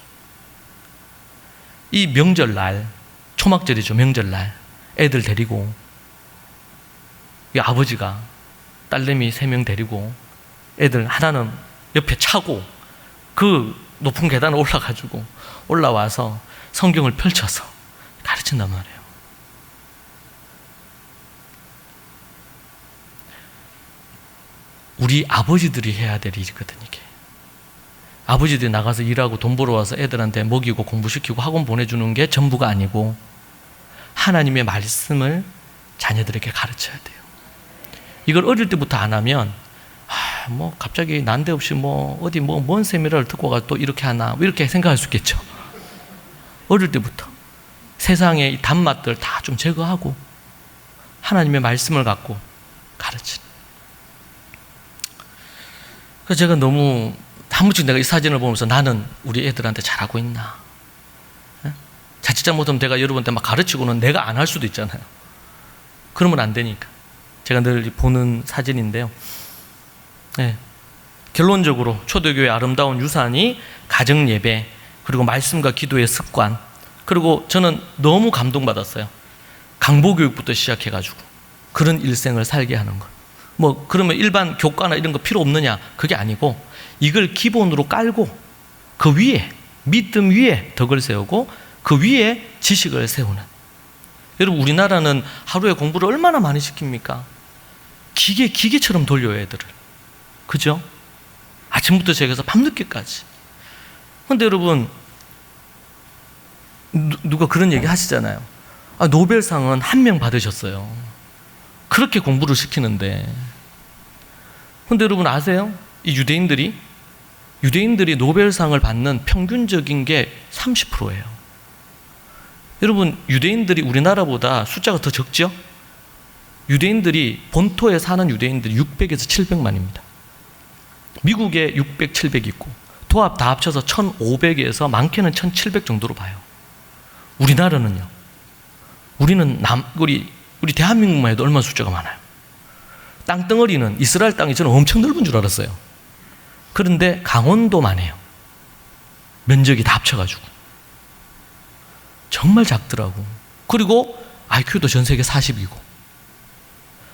이 명절날, 초막절이죠. 명절날 애들 데리고 이 아버지가 딸내미 3명 데리고 애들 하나는 옆에 차고 그 높은 계단을 올라가지고 올라와서 성경을 펼쳐서 가르친단 말이에요. 우리 아버지들이 해야 될 일이거든 이게. 아버지들이 나가서 일하고 돈 벌어와서 애들한테 먹이고 공부시키고 학원 보내주는 게 전부가 아니고 하나님의 말씀을 자녀들에게 가르쳐야 돼요. 이걸 어릴 때부터 안 하면 뭐 갑자기 난데없이 뭐 어디 뭐 뭔 세미나를 듣고 가 또 이렇게 하나 뭐 이렇게 생각할 수 있겠죠. 어릴 때부터 세상의 이 단맛들 다 좀 제거하고 하나님의 말씀을 갖고 가르치는. 그래서 제가 너무 한 번씩 내가 이 사진을 보면서 나는 우리 애들한테 잘하고 있나? 자칫 잘못하면 내가 여러분한테 막 가르치고는 내가 안 할 수도 있잖아요. 그러면 안 되니까 제가 늘 보는 사진인데요. 네. 결론적으로 초대교회의 아름다운 유산이 가정예배, 그리고 말씀과 기도의 습관, 그리고 저는 너무 감동받았어요. 강보교육부터 시작해가지고 그런 일생을 살게 하는 것. 뭐 그러면 일반 교과나 이런 거 필요 없느냐? 그게 아니고 이걸 기본으로 깔고 그 위에 믿음 위에 덕을 세우고 그 위에 지식을 세우는. 여러분 우리나라는 하루에 공부를 얼마나 많이 시킵니까? 기계처럼 돌려요 애들을. 그죠? 아침부터 시작해서 밤늦게까지. 그런데 여러분 누가 그런 얘기 하시잖아요. 노벨상은 1명 받으셨어요. 그렇게 공부를 시키는데. 그런데 여러분 아세요? 이 유대인들이 노벨상을 받는 평균적인 게 30%예요. 여러분 유대인들이 우리나라보다 숫자가 더 적죠? 유대인들이 본토에 사는 유대인들이 600에서 700만입니다. 미국에 600, 700 있고 도합 다 합쳐서 1500에서 많게는 1700 정도로 봐요. 우리나라는요. 우리는 우리 대한민국만 해도 얼마나 숫자가 많아요. 땅덩어리는 이스라엘 땅이 저는 엄청 넓은 줄 알았어요. 그런데 강원도만 해요. 면적이 다 합쳐가지고. 정말 작더라고. 그리고 IQ도 전 세계 40이고.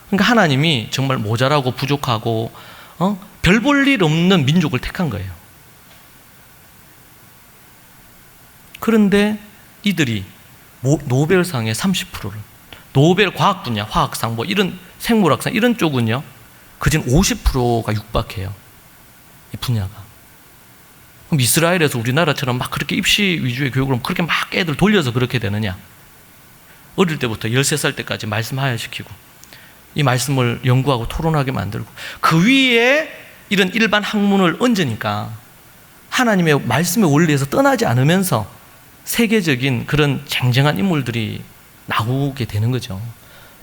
그러니까 하나님이 정말 모자라고 부족하고 별 볼 일 없는 민족을 택한 거예요. 그런데 이들이 노벨상의 30%를 노벨 과학 분야, 화학상 뭐 이런 생물학상 이런 쪽은요 그진 50%가 육박해요. 이 분야가. 그럼 이스라엘에서 우리나라처럼 막 그렇게 입시 위주의 교육을 하면 그렇게 막 애들 돌려서 그렇게 되느냐? 어릴 때부터 13살 때까지 말씀 하야시키고 이 말씀을 연구하고 토론하게 만들고 그 위에 이런 일반 학문을 얹으니까 하나님의 말씀의 원리에서 떠나지 않으면서 세계적인 그런 쟁쟁한 인물들이 나오게 되는 거죠.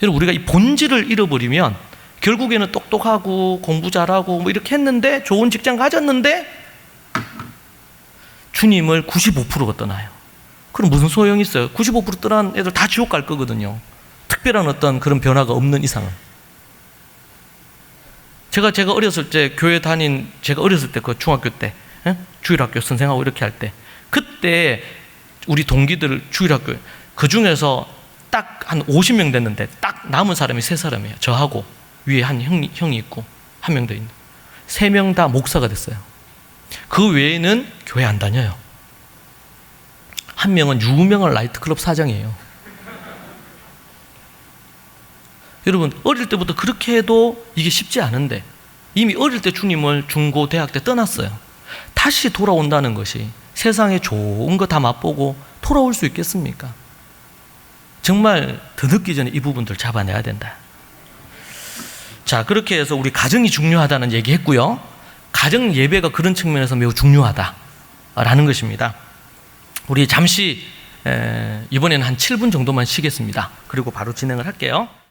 여러분 우리가 이 본질을 잃어버리면 결국에는 똑똑하고 공부 잘하고 뭐 이렇게 했는데 좋은 직장 가졌는데 주님을 95%가 떠나요. 그럼 무슨 소용이 있어요? 95% 떠난 애들 다 지옥 갈 거거든요. 특별한 어떤 그런 변화가 없는 이상은. 제가 어렸을 때 교회 다닌 제가 어렸을 때 그 중학교 때 주일학교 선생하고 이렇게 할 때 그때 우리 동기들 주일학교 그 중에서 딱 한 50명 됐는데 딱 남은 사람이 3사람이에요. 저하고 위에 한 형이 있고 한 명 더 있는 3명 다 목사가 됐어요. 그 외에는 교회 안 다녀요. 한 명은 유명한 나이트클럽 사장이에요. 여러분 어릴 때부터 그렇게 해도 이게 쉽지 않은데 이미 어릴 때 주님을 중고 대학 때 떠났어요. 다시 돌아온다는 것이 세상에 좋은 거 다 맛보고 돌아올 수 있겠습니까? 정말 더 늦기 전에 이 부분들 잡아내야 된다. 자, 그렇게 해서 우리 가정이 중요하다는 얘기했고요. 가정 예배가 그런 측면에서 매우 중요하다라는 것입니다. 우리 잠시 이번에는 한 7분 정도만 쉬겠습니다. 그리고 바로 진행을 할게요.